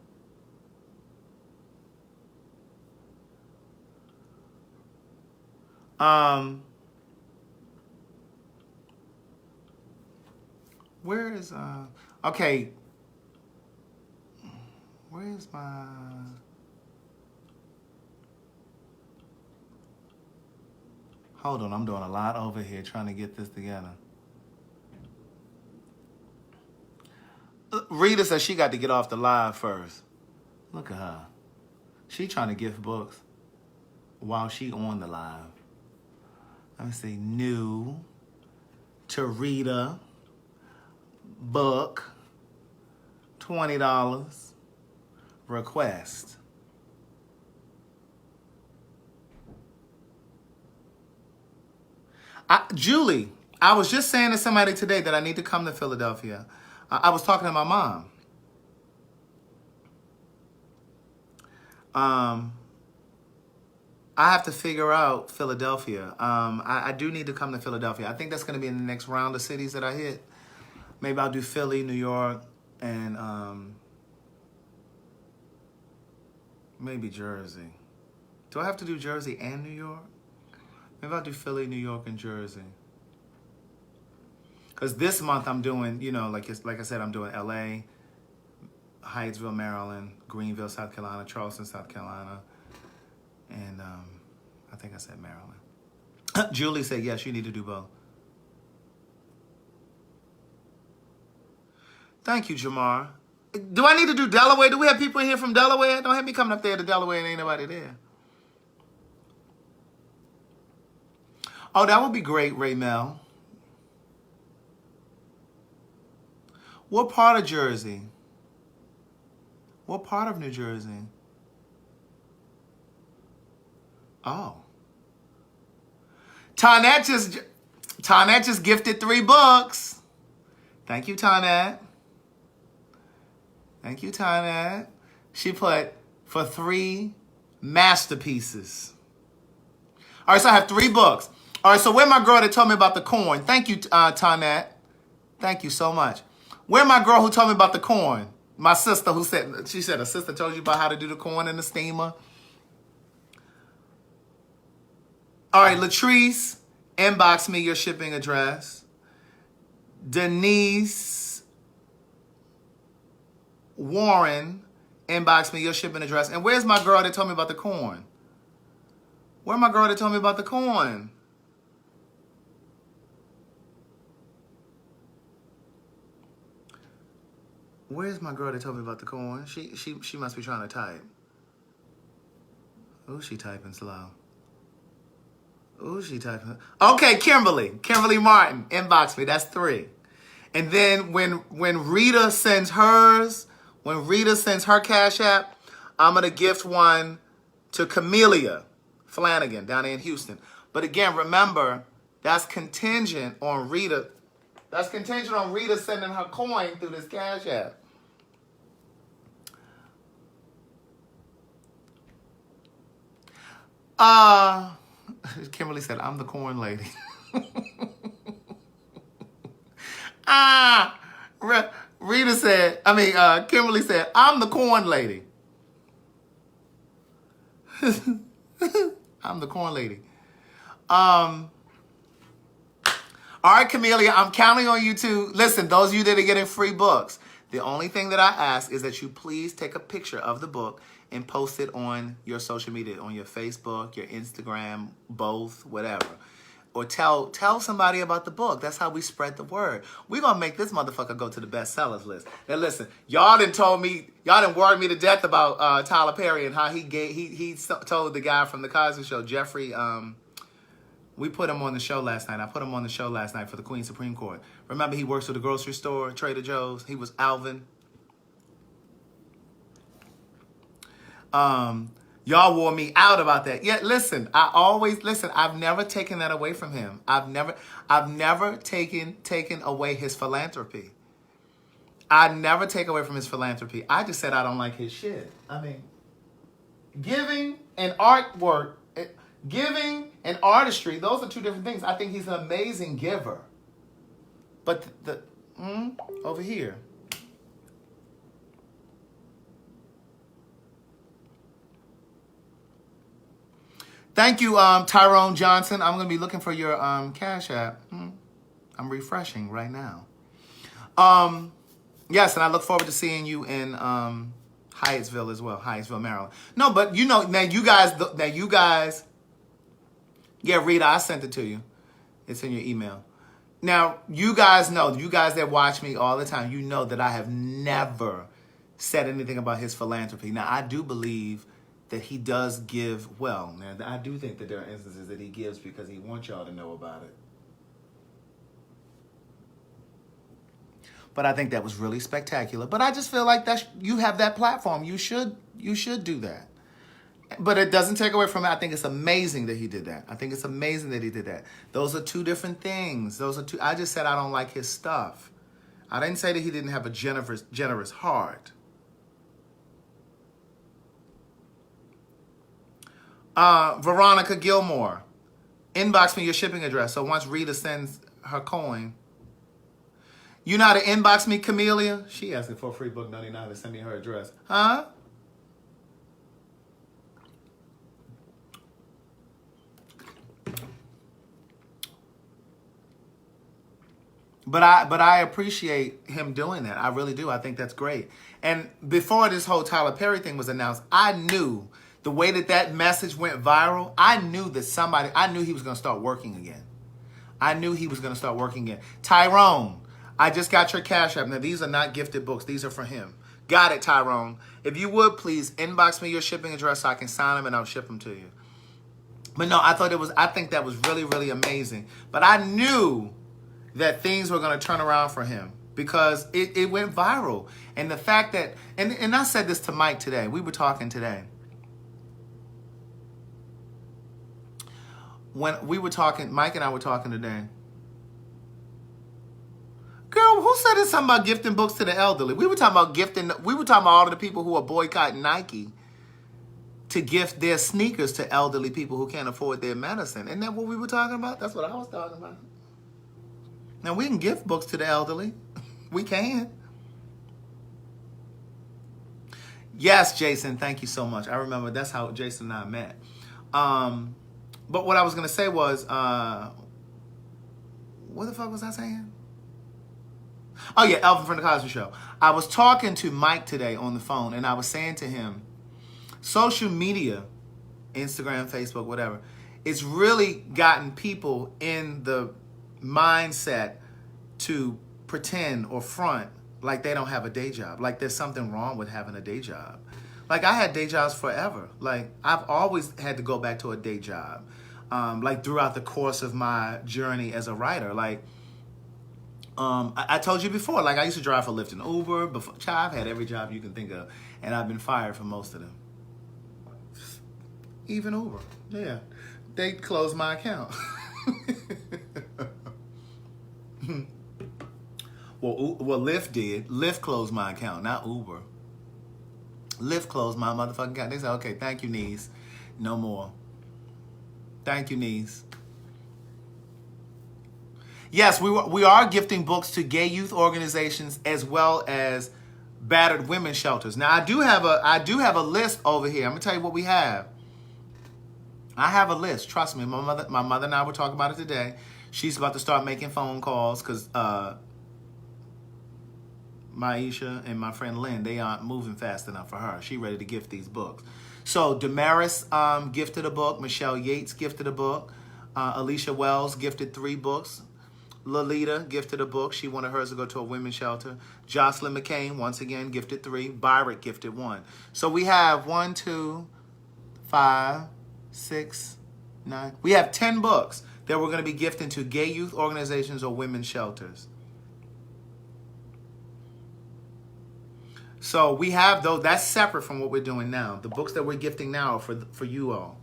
Where is okay. Where is my Hold on, I'm doing a lot over here trying to get this together. Rita says she got to get off the live first. Look at her. She trying to gift books while she on the live. Let me see. New to Rita. book, $20, request. Julie, I was just saying to somebody today that I need to come to Philadelphia. I was talking to my mom. I have to figure out Philadelphia. I do need to come to Philadelphia. I think that's going to be in the next round of cities that I hit. Maybe I'll do Philly, New York, and maybe Jersey. Do I have to do Jersey and New York? Maybe I'll do Philly, New York, and Jersey. Because this month I'm doing, you know, like I said, I'm doing LA, Hyattsville, Maryland, Greenville, South Carolina, Charleston, South Carolina, and I think I said Maryland. Julie said, yes, you need to do both. Thank you, Jamar. Do I need to do Delaware? Do we have people in here from Delaware? Don't have me coming up there to Delaware and ain't nobody there. Oh, that would be great, Raymel. What part of Jersey? What part of New Jersey? Oh. Tonette just gifted 3 books. Thank you, Tonette. Thank you, Tonette. She put for 3 masterpieces. All right, so I have 3 books. All right, so where my girl that told me about the corn? Thank you, Tonette. Thank you so much. Where my girl who told me about the corn? My sister who said, she said, a sister told you about how to do the corn in the steamer. All right, Latrice, inbox me your shipping address. Denise Warren, inbox me your shipping address. And where's my girl that told me about the corn? Where's my girl that told me about the corn? Where's my girl that told me about the corn? She must be trying to type. Ooh, she typing slow. Ooh, she typing. Okay, Kimberly Martin, inbox me. That's 3. And then when Rita sends hers, when Rita sends her Cash App, I'm gonna gift one to Camellia Flanagan down in Houston. But again, remember, that's contingent on Rita. That's contingent on Rita sending her coin through this Cash App. Kimberly said, I'm the corn lady. Rita said, Kimberly said, I'm the corn lady. I'm the corn lady. All right, Camellia, I'm counting on you to, listen, those of you that are getting free books, the only thing that I ask is that you please take a picture of the book and post it on your social media, on your Facebook, your Instagram, both, whatever. Or tell somebody about the book. That's how we spread the word. We're going to make this motherfucker go to the bestsellers list. Now listen, y'all done worried me to death about Tyler Perry and how he told the guy from the Cosby Show, Jeffrey, we put him on the show last night. I put him on the show last night for the Queen Supreme Court. Remember, he works for the grocery store, Trader Joe's. He was Alvin. Y'all wore me out about that. Yeah, listen, I've never taken that away from him. I've never taken away his philanthropy. I never take away from his philanthropy. I just said I don't like his shit. I mean, giving and artwork, giving and artistry, those are 2 different things. I think he's an amazing giver. But over here. Thank you, Tyrone Johnson. I'm going to be looking for your Cash App. I'm refreshing right now. Yes, and I look forward to seeing you in Hyattsville as well, Hyattsville, Maryland. No, but you know, now you guys, yeah, Rita, I sent it to you. It's in your email. Now, you guys that watch me all the time, you know that I have never said anything about his philanthropy. Now, I do believe that he does give well. Now, I do think that there are instances that he gives because he wants y'all to know about it. But I think that was really spectacular. But I just feel like you have that platform. You should do that. But it doesn't take away from it. I think it's amazing that he did that. I think it's amazing that he did that. Those are two different things. I just said I don't like his stuff. I didn't say that he didn't have a generous heart. Veronica Gilmore, inbox me your shipping address. So once Rita sends her coin, you know how to inbox me, Camellia? She asking for a free book 99 to send me her address. Huh? But I appreciate him doing that. I really do. I think that's great. And before this whole Tyler Perry thing was announced, I knew the way that message went viral. I knew he was going to start working again. Tyrone, I just got your Cash App. Now, these are not gifted books. These are for him. Got it, Tyrone. If you would, please inbox me your shipping address so I can sign them and I'll ship them to you. But no, I think that was really, really amazing. But I knew that things were going to turn around for him because it went viral. And the fact that, and I said this to Mike today. We were talking today. When we were talking, Mike and I were talking today. Girl, who said it's something about gifting books to the elderly? We were talking about all of the people who are boycotting Nike to gift their sneakers to elderly people who can't afford their medicine. Isn't that what we were talking about? That's what I was talking about. Now, we can gift books to the elderly. We can. Yes, Jason, thank you so much. I remember that's how Jason and I met. But what I was going to say was, what the fuck was I saying? Oh, yeah, Alvin from the Cosby Show. I was talking to Mike today on the phone, and I was saying to him, social media, Instagram, Facebook, whatever, it's really gotten people in the mindset to pretend or front like they don't have a day job, like there's something wrong with having a day job. Like I had day jobs forever. Like I've always had to go back to a day job. Like throughout the course of my journey as a writer, like I told you before, like I used to drive for Lyft and Uber. Before, I've had every job you can think of, and I've been fired from most of them. Even Uber, yeah, they closed my account. Well, Lyft did. Lyft closed my account, not Uber. Lyft closed my motherfucking account. They said, okay, thank you, niece. No more. Thank you, niece. Yes, we are gifting books to gay youth organizations as well as battered women's shelters. Now, I do have a list over here. I'm gonna tell you what we have. I have a list. Trust me. My mother and I were talking about it today. She's about to start making phone calls because Maisha and my friend Lynn, they aren't moving fast enough for her. She ready to gift these books. So Damaris gifted a book. Michelle Yates gifted a book. Alicia Wells gifted 3 books. Lolita gifted a book. She wanted hers to go to a women's shelter. Jocelyn McCain, once again, gifted 3. Byrick gifted 1. So we have 1, 2, 5, 6, 9. We have 10 books that we're going to be gifting to gay youth organizations or women's shelters. So we have those. That's separate from what we're doing now. The books that we're gifting now are for you all.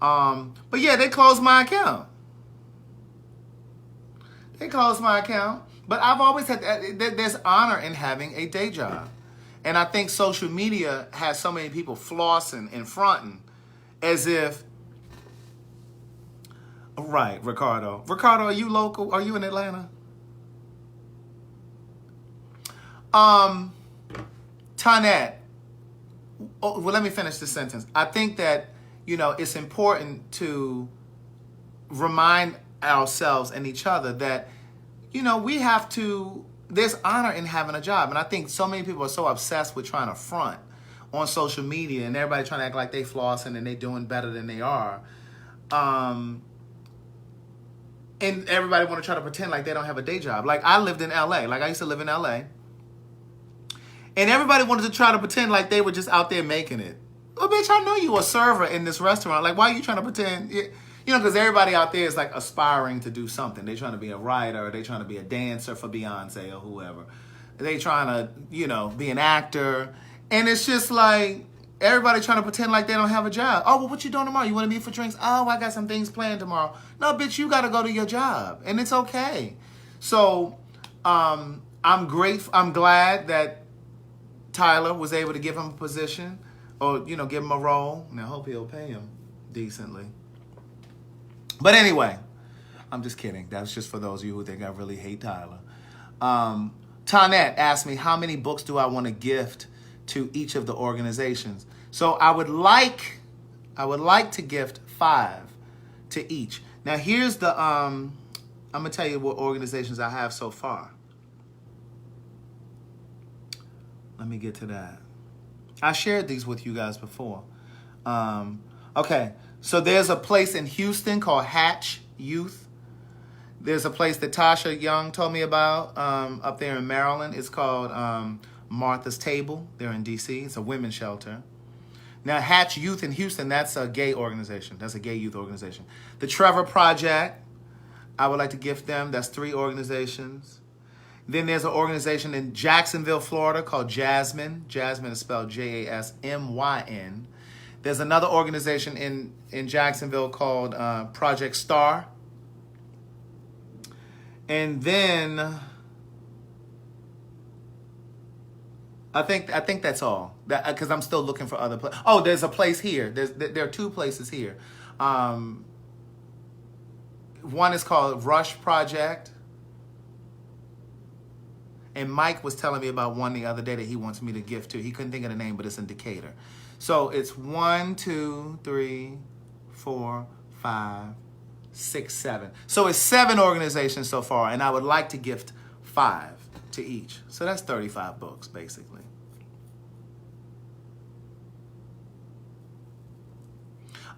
But yeah, they closed my account. They closed my account. But I've always had, there's honor in having a day job. And I think social media has so many people flossing and fronting as if, right, Ricardo. Ricardo, are you local? Are you in Atlanta? Tonette. Oh, well, let me finish this sentence. I think that, it's important to remind ourselves and each other that, we have to, there's honor in having a job. And I think so many people are so obsessed with trying to front on social media and everybody trying to act like they flossing and they doing better than they are. And everybody want to try to pretend like they don't have a day job. Like I lived in LA. Like I used to live in LA. And everybody wanted to try to pretend like they were just out there making it. Oh, bitch, I know you a server in this restaurant. Like, why are you trying to pretend? Because everybody out there is like aspiring to do something. They're trying to be a writer, or they're trying to be a dancer for Beyonce or whoever. They trying to, be an actor. And it's just like everybody trying to pretend like they don't have a job. Oh, well, what you doing tomorrow? You want to meet for drinks? Oh, I got some things planned tomorrow. No, bitch, you got to go to your job. And it's okay. So I'm grateful. I'm glad that Tyler was able to give him a position or, give him a role. And I hope he'll pay him decently. But anyway, I'm just kidding. That's just for those of you who think I really hate Tyler. Tonette asked me, how many books do I want to gift to each of the organizations? So I would like to gift 5 to each. Now here's the, I'm going to tell you what organizations I have so far. Let me get to that. I shared these with you guys before. Okay, so there's a place in Houston called Hatch Youth. There's a place that Tasha Young told me about up there in Maryland. It's called Martha's Table. They're in D.C. It's a women's shelter. Now, Hatch Youth in Houston, that's a gay organization. That's a gay youth organization. The Trevor Project, I would like to gift them. That's 3 organizations. Then there's an organization in Jacksonville, Florida called Jasmine. Jasmine is spelled Jasmyn. There's another organization in Jacksonville called Project Star. And then I think that's all. Because I'm still looking for other places. Oh, there's a place here. There are 2 places here. One is called Rush Project. And Mike was telling me about one the other day that he wants me to gift to. He couldn't think of the name, but it's in Decatur. So it's 1, 2, 3, 4, 5, 6, 7. So it's 7 organizations so far, and I would like to gift 5 to each. So that's 35 books, basically.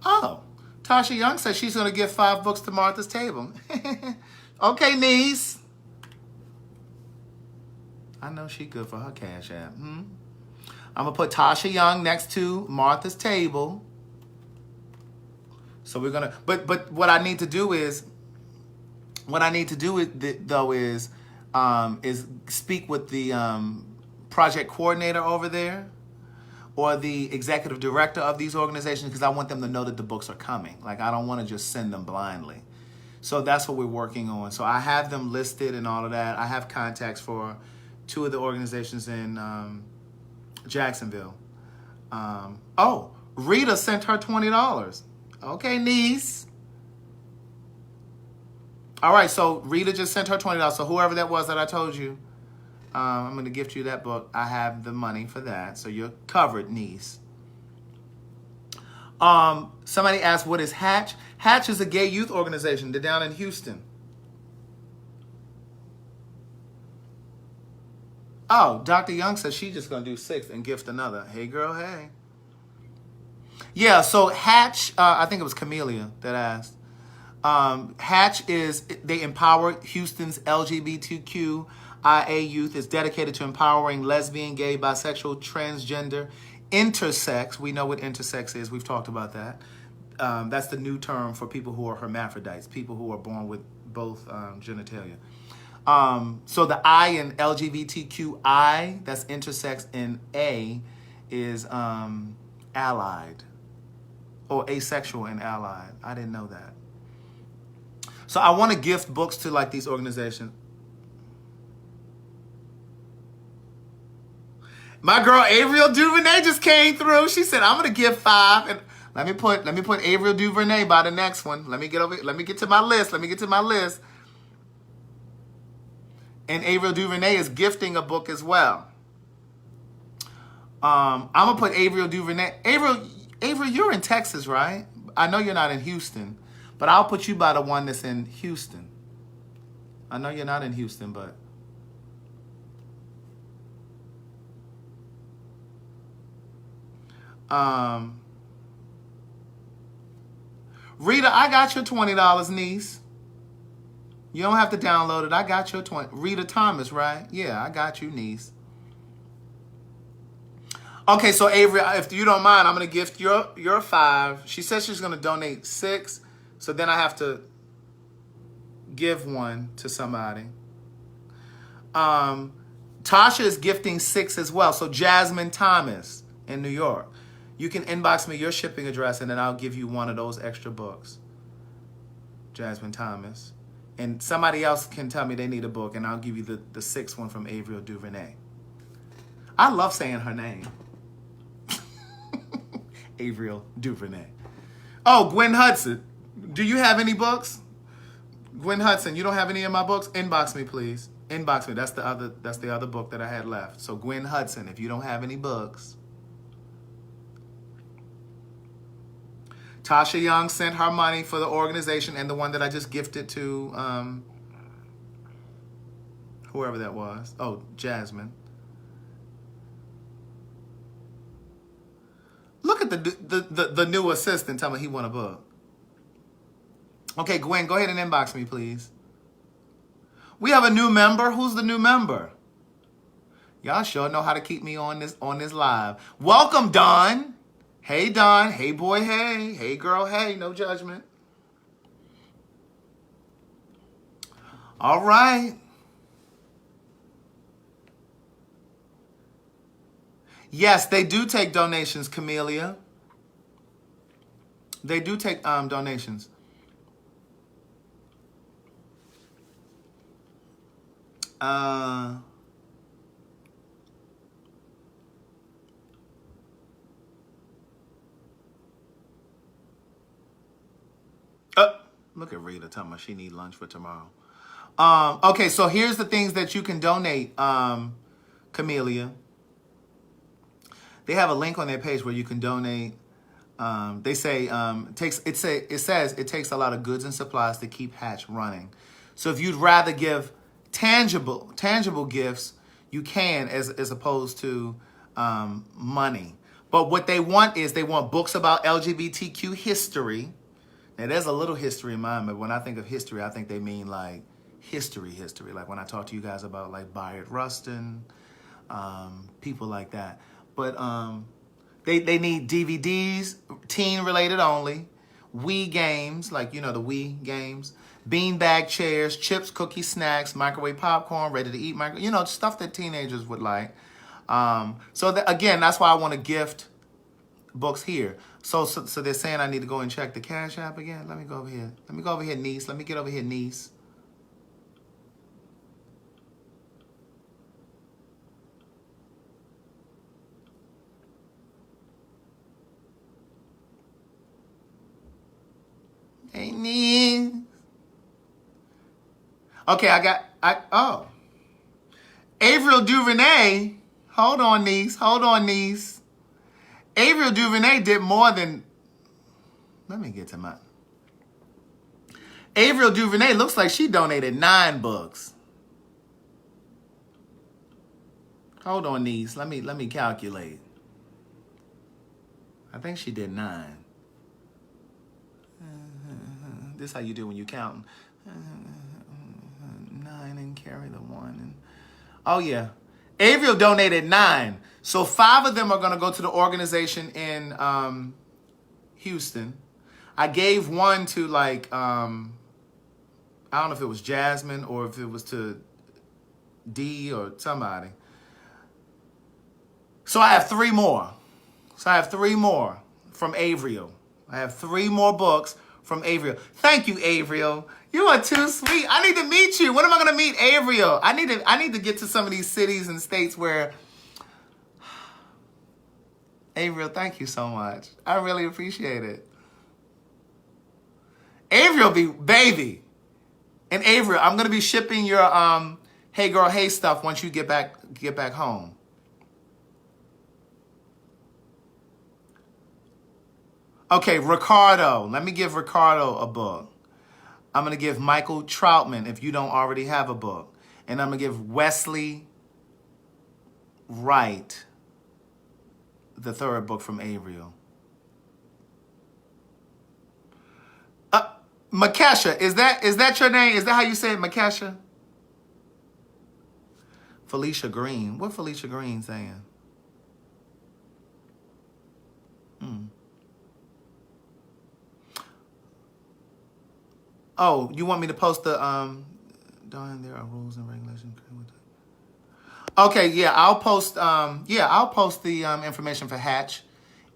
Oh, Tasha Young says she's going to give 5 books to Martha's Table. Okay, niece. I know she good for her Cash App. I'm going to put Tasha Young next to Martha's Table. So we're going to, but what I need to do is speak with the project coordinator over there or the executive director of these organizations, because I want them to know that the books are coming. Like, I don't want to just send them blindly. So that's what we're working on. So I have them listed and all of that. I have contacts for 2 of the organizations in Jacksonville. Oh, Rita sent her $20. Okay, niece. All right, so Rita just sent her $20. So whoever that was that I told you, I'm going to gift you that book. I have the money for that. So you're covered, niece. Somebody asked, what is Hatch? Hatch is a gay youth organization. They're down in Houston. Oh, Dr. Young says she's just going to do 6 and gift another. Hey, girl, hey. Yeah, so Hatch, I think it was Camellia that asked. Hatch they empower Houston's LGBTQIA youth. Is dedicated to empowering lesbian, gay, bisexual, transgender, intersex. We know what intersex is. We've talked about that. That's the new term for people who are hermaphrodites, people who are born with both genitalia. So the I in LGBTQI, that's intersex, and A is allied or asexual and allied. I didn't know that. So I want to gift books to like these organizations. My girl Avriel DuVernay just came through. She said, I'm going to give 5. And let me put Avriel DuVernay by the next one. Let me get to my list. And Avriel DuVernay is gifting a book as well. I'm going to put Avriel DuVernay. Avriel, you're in Texas, right? I know you're not in Houston, but I'll put you by the one that's in Houston. I know you're not in Houston, but... Rita, I got your $20, niece. You don't have to download it. I got your 20. Rita Thomas, right? Yeah, I got you, niece. Okay, so Avery, if you don't mind, I'm going to gift your 5. She says she's going to donate 6. So then I have to give one to somebody. Tasha is gifting 6 as well. So Jasmine Thomas in New York. You can inbox me your shipping address and then I'll give you one of those extra books. Jasmine Thomas. And somebody else can tell me they need a book and I'll give you the 6th one from Avriel Duvernay. I love saying her name. Avriel Duvernay. Oh, Gwen Hudson. Do you have any books? Gwen Hudson, you don't have any of my books? Inbox me, please. Inbox me. That's the other book that I had left. So Gwen Hudson, if you don't have any books. Tasha Young sent her money for the organization and the one that I just gifted to whoever that was. Oh, Jasmine. Look at the new assistant. Tell me he want a book. Okay, Gwen, go ahead and inbox me, please. We have a new member. Who's the new member? Y'all sure know how to keep me on this live. Welcome, Don. Hey, Don. Hey, boy. Hey. Hey, girl. Hey. No judgment. All right. Yes, they do take donations, Camellia. They do take donations. Look at Rita telling me she need lunch for tomorrow. Okay, so here's the things that you can donate, Camellia. They have a link on their page where you can donate. They say it says it takes a lot of goods and supplies to keep Hatch running. So if you'd rather give tangible gifts, you can as opposed to money. But what they want is they want books about LGBTQ history. Now there's a little history in mine, but when I think of history, I think they mean like history. Like when I talk to you guys about like Bayard Rustin, people like that. But they need DVDs, teen related only, Wii games, like, you know, the Wii games, beanbag chairs, chips, cookies, snacks, microwave popcorn, ready to eat, stuff that teenagers would like. Again, that's why I want to gift books here. So they're saying I need to go and check the Cash App again. Let me go over here, niece. Let me get over here, niece. Hey, niece. Okay, Avriel Duvernay. Hold on, niece. Avriel Duvernay did more than... Let me get to my... Avriel Duvernay looks like she donated 9 books. Hold on, niece. Let me calculate. I think she did 9. This is how you do when you count. 9 and carry the 1. And... Oh, yeah. Avriel donated 9. So 5 of them are going to go to the organization in Houston. I gave 1 to like, I don't know if it was Jasmine or if it was to D or somebody. So I have 3 more. From Avriel. I have 3 more books from Avriel. Thank you, Avriel. You are too sweet. I need to meet you. When am I going to meet Avriel? I need to get to some of these cities and states where... Avriel, thank you so much. I really appreciate it. Avriel be baby. And Avriel, I'm going to be shipping your Hey Girl Hey stuff once you get back home. Okay, Ricardo. Let me give Ricardo a book. I'm going to give Michael Troutman, if you don't already have a book. And I'm going to give Wesley Wright the 3rd book from Avriel. Makesha, is that your name? Is that how you say it, Makesha? Felicia Green. What Felicia Green saying? Oh, you want me to post the Darn, there are rules and regulations. Okay, yeah, I'll post. I'll post the information for Hatch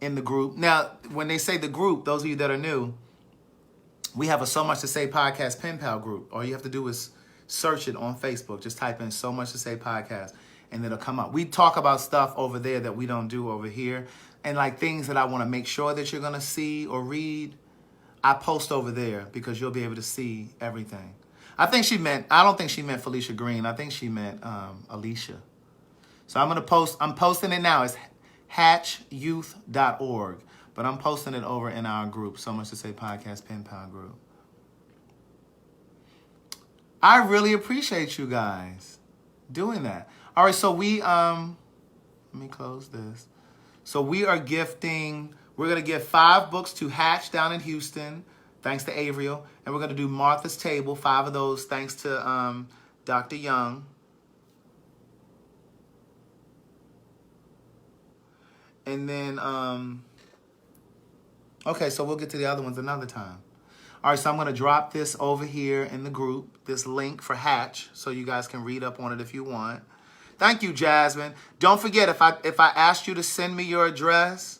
in the group. Now, when they say the group, those of you that are new, we have a So Much to Say podcast pen pal group. All you have to do is search it on Facebook. Just type in So Much to Say podcast, and it'll come up. We talk about stuff over there that we don't do over here, and like things that I want to make sure that you're gonna see or read. I post over there because you'll be able to see everything. I don't think she meant Felicia Green. I think she meant Alicia. So I'm posting it now. It's hatchyouth.org. But I'm posting it over in our group, So Much to Say Podcast Pen Pal group. I really appreciate you guys doing that. All right, so let me close this. So we're going to give 5 books to Hatch down in Houston, thanks to Avriel. And we're going to do Martha's Table, 5 of those, thanks to Dr. Young. And then, okay, so we'll get to the other ones another time. All right, so I'm going to drop this over here in the group, this link for Hatch, so you guys can read up on it if you want. Thank you, Jasmine. Don't forget, if I asked you to send me your address,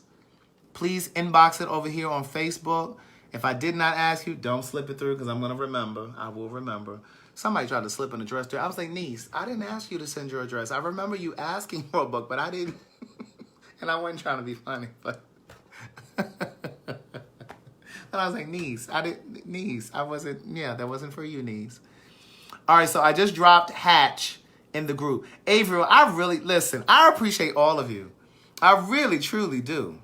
please inbox it over here on Facebook. If I did not ask you, don't slip it through because I'm going to remember. I will remember. Somebody tried to slip an address there. I was like, niece, I didn't ask you to send your address. I remember you asking for a book, but I didn't. And I wasn't trying to be funny, but... And I was like, niece, that wasn't for you, niece. All right, so I just dropped Hatch in the group. Avriel, I appreciate all of you. I really, truly do.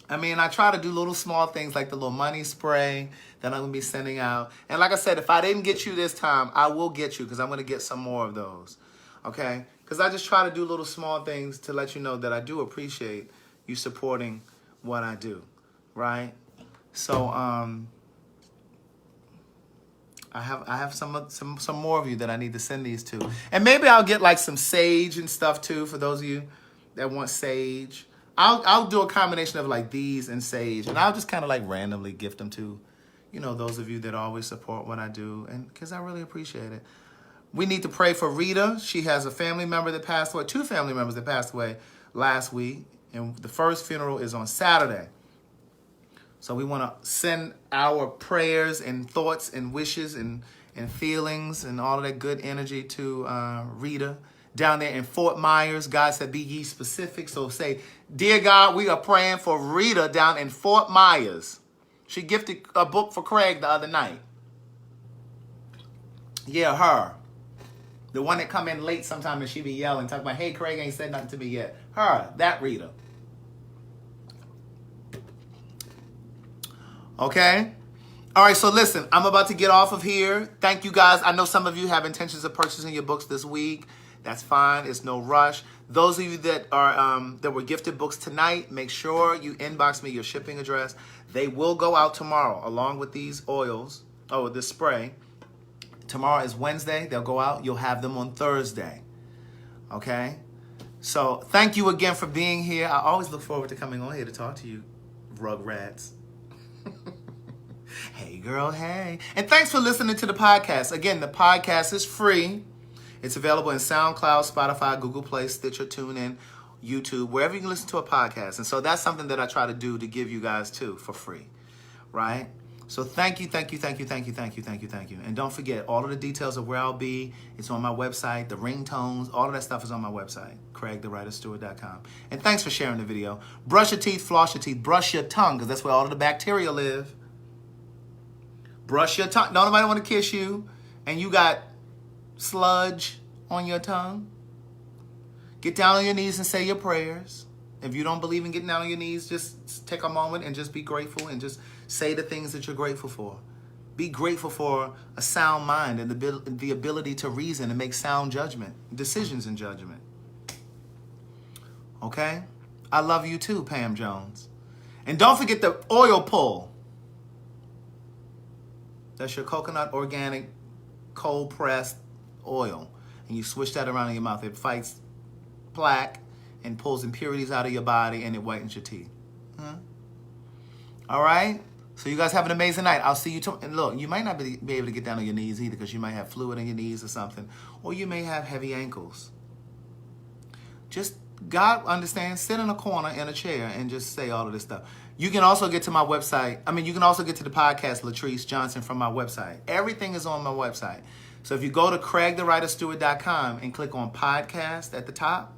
I mean, I try to do little small things like the little money spray that I'm going to be sending out. And like I said, if I didn't get you this time, I will get you because I'm going to get some more of those. Okay? Because I just try to do little small things to let you know that I do appreciate you supporting what I do. Right? So, I have some more of you that I need to send these to. And maybe I'll get like some sage and stuff too for those of you that want sage. I'll do a combination of like these and sage, and I'll just kind of like randomly gift them to, those of you that always support what I do, and because I really appreciate it. We need to pray for Rita. She has a family member that passed away, 2 family members that passed away last week, and the first funeral is on Saturday. So we want to send our prayers and thoughts and wishes and feelings and all of that good energy to Rita down there in Fort Myers. God said, be ye specific. So say, dear God, we are praying for Rita down in Fort Myers. She gifted a book for Craig the other night. Yeah, her. The one that come in late sometime and she be yelling, talking about, hey, Craig ain't said nothing to me yet. Her, that Rita. Okay? All right, so listen, I'm about to get off of here. Thank you, guys. I know some of you have intentions of purchasing your books this week. That's fine. It's no rush. Those of you that are that were gifted books tonight, make sure you inbox me your shipping address. They will go out tomorrow along with these oils, this spray. Tomorrow is Wednesday. They'll go out. You'll have them on Thursday. Okay? So thank you again for being here. I always look forward to coming on here to talk to you, rugrats. Hey, girl, hey. And thanks for listening to the podcast. Again, the podcast is free. It's available in SoundCloud, Spotify, Google Play, Stitcher, TuneIn, YouTube, wherever you can listen to a podcast. And so that's something that I try to do to give you guys, too, for free, right? So thank you. And don't forget, all of the details of where I'll be, it's on my website. The ringtones, all of that stuff is on my website, CraigTheWriterStewart.com. And thanks for sharing the video. Brush your teeth, floss your teeth, brush your tongue, because that's where all of the bacteria live. Brush your tongue. Don't nobody want to kiss you, and you got sludge on your tongue. Get down on your knees and say your prayers. If you don't believe in getting down on your knees, just take a moment and just be grateful and just say the things that you're grateful for. Be grateful for a sound mind and the ability to reason and make sound judgment, decisions and judgment. Okay? I love you too, Pam Jones. And don't forget the oil pull. That's your coconut organic cold pressed oil. And you swish that around in your mouth. It fights plaque and pulls impurities out of your body, and it whitens your teeth. All right? So you guys have an amazing night. I'll see you tomorrow. And look, you might not be able to get down on your knees either because you might have fluid in your knees or something. Or you may have heavy ankles. just, God understands, sit in a corner in a chair and just say all of this stuff. You can also get to my website. You can also get to the podcast, Latrice Johnson, from my website. Everything is on my website. So if you go to CraigTheWriterStewart.com and click on podcast at the top,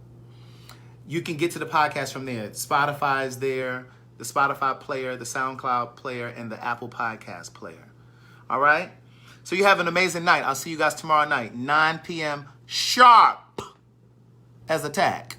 you can get to the podcast from there. Spotify is there, the Spotify player, the SoundCloud player, and the Apple Podcast player. All right? So you have an amazing night. I'll see you guys tomorrow night, 9 p.m. sharp as attack.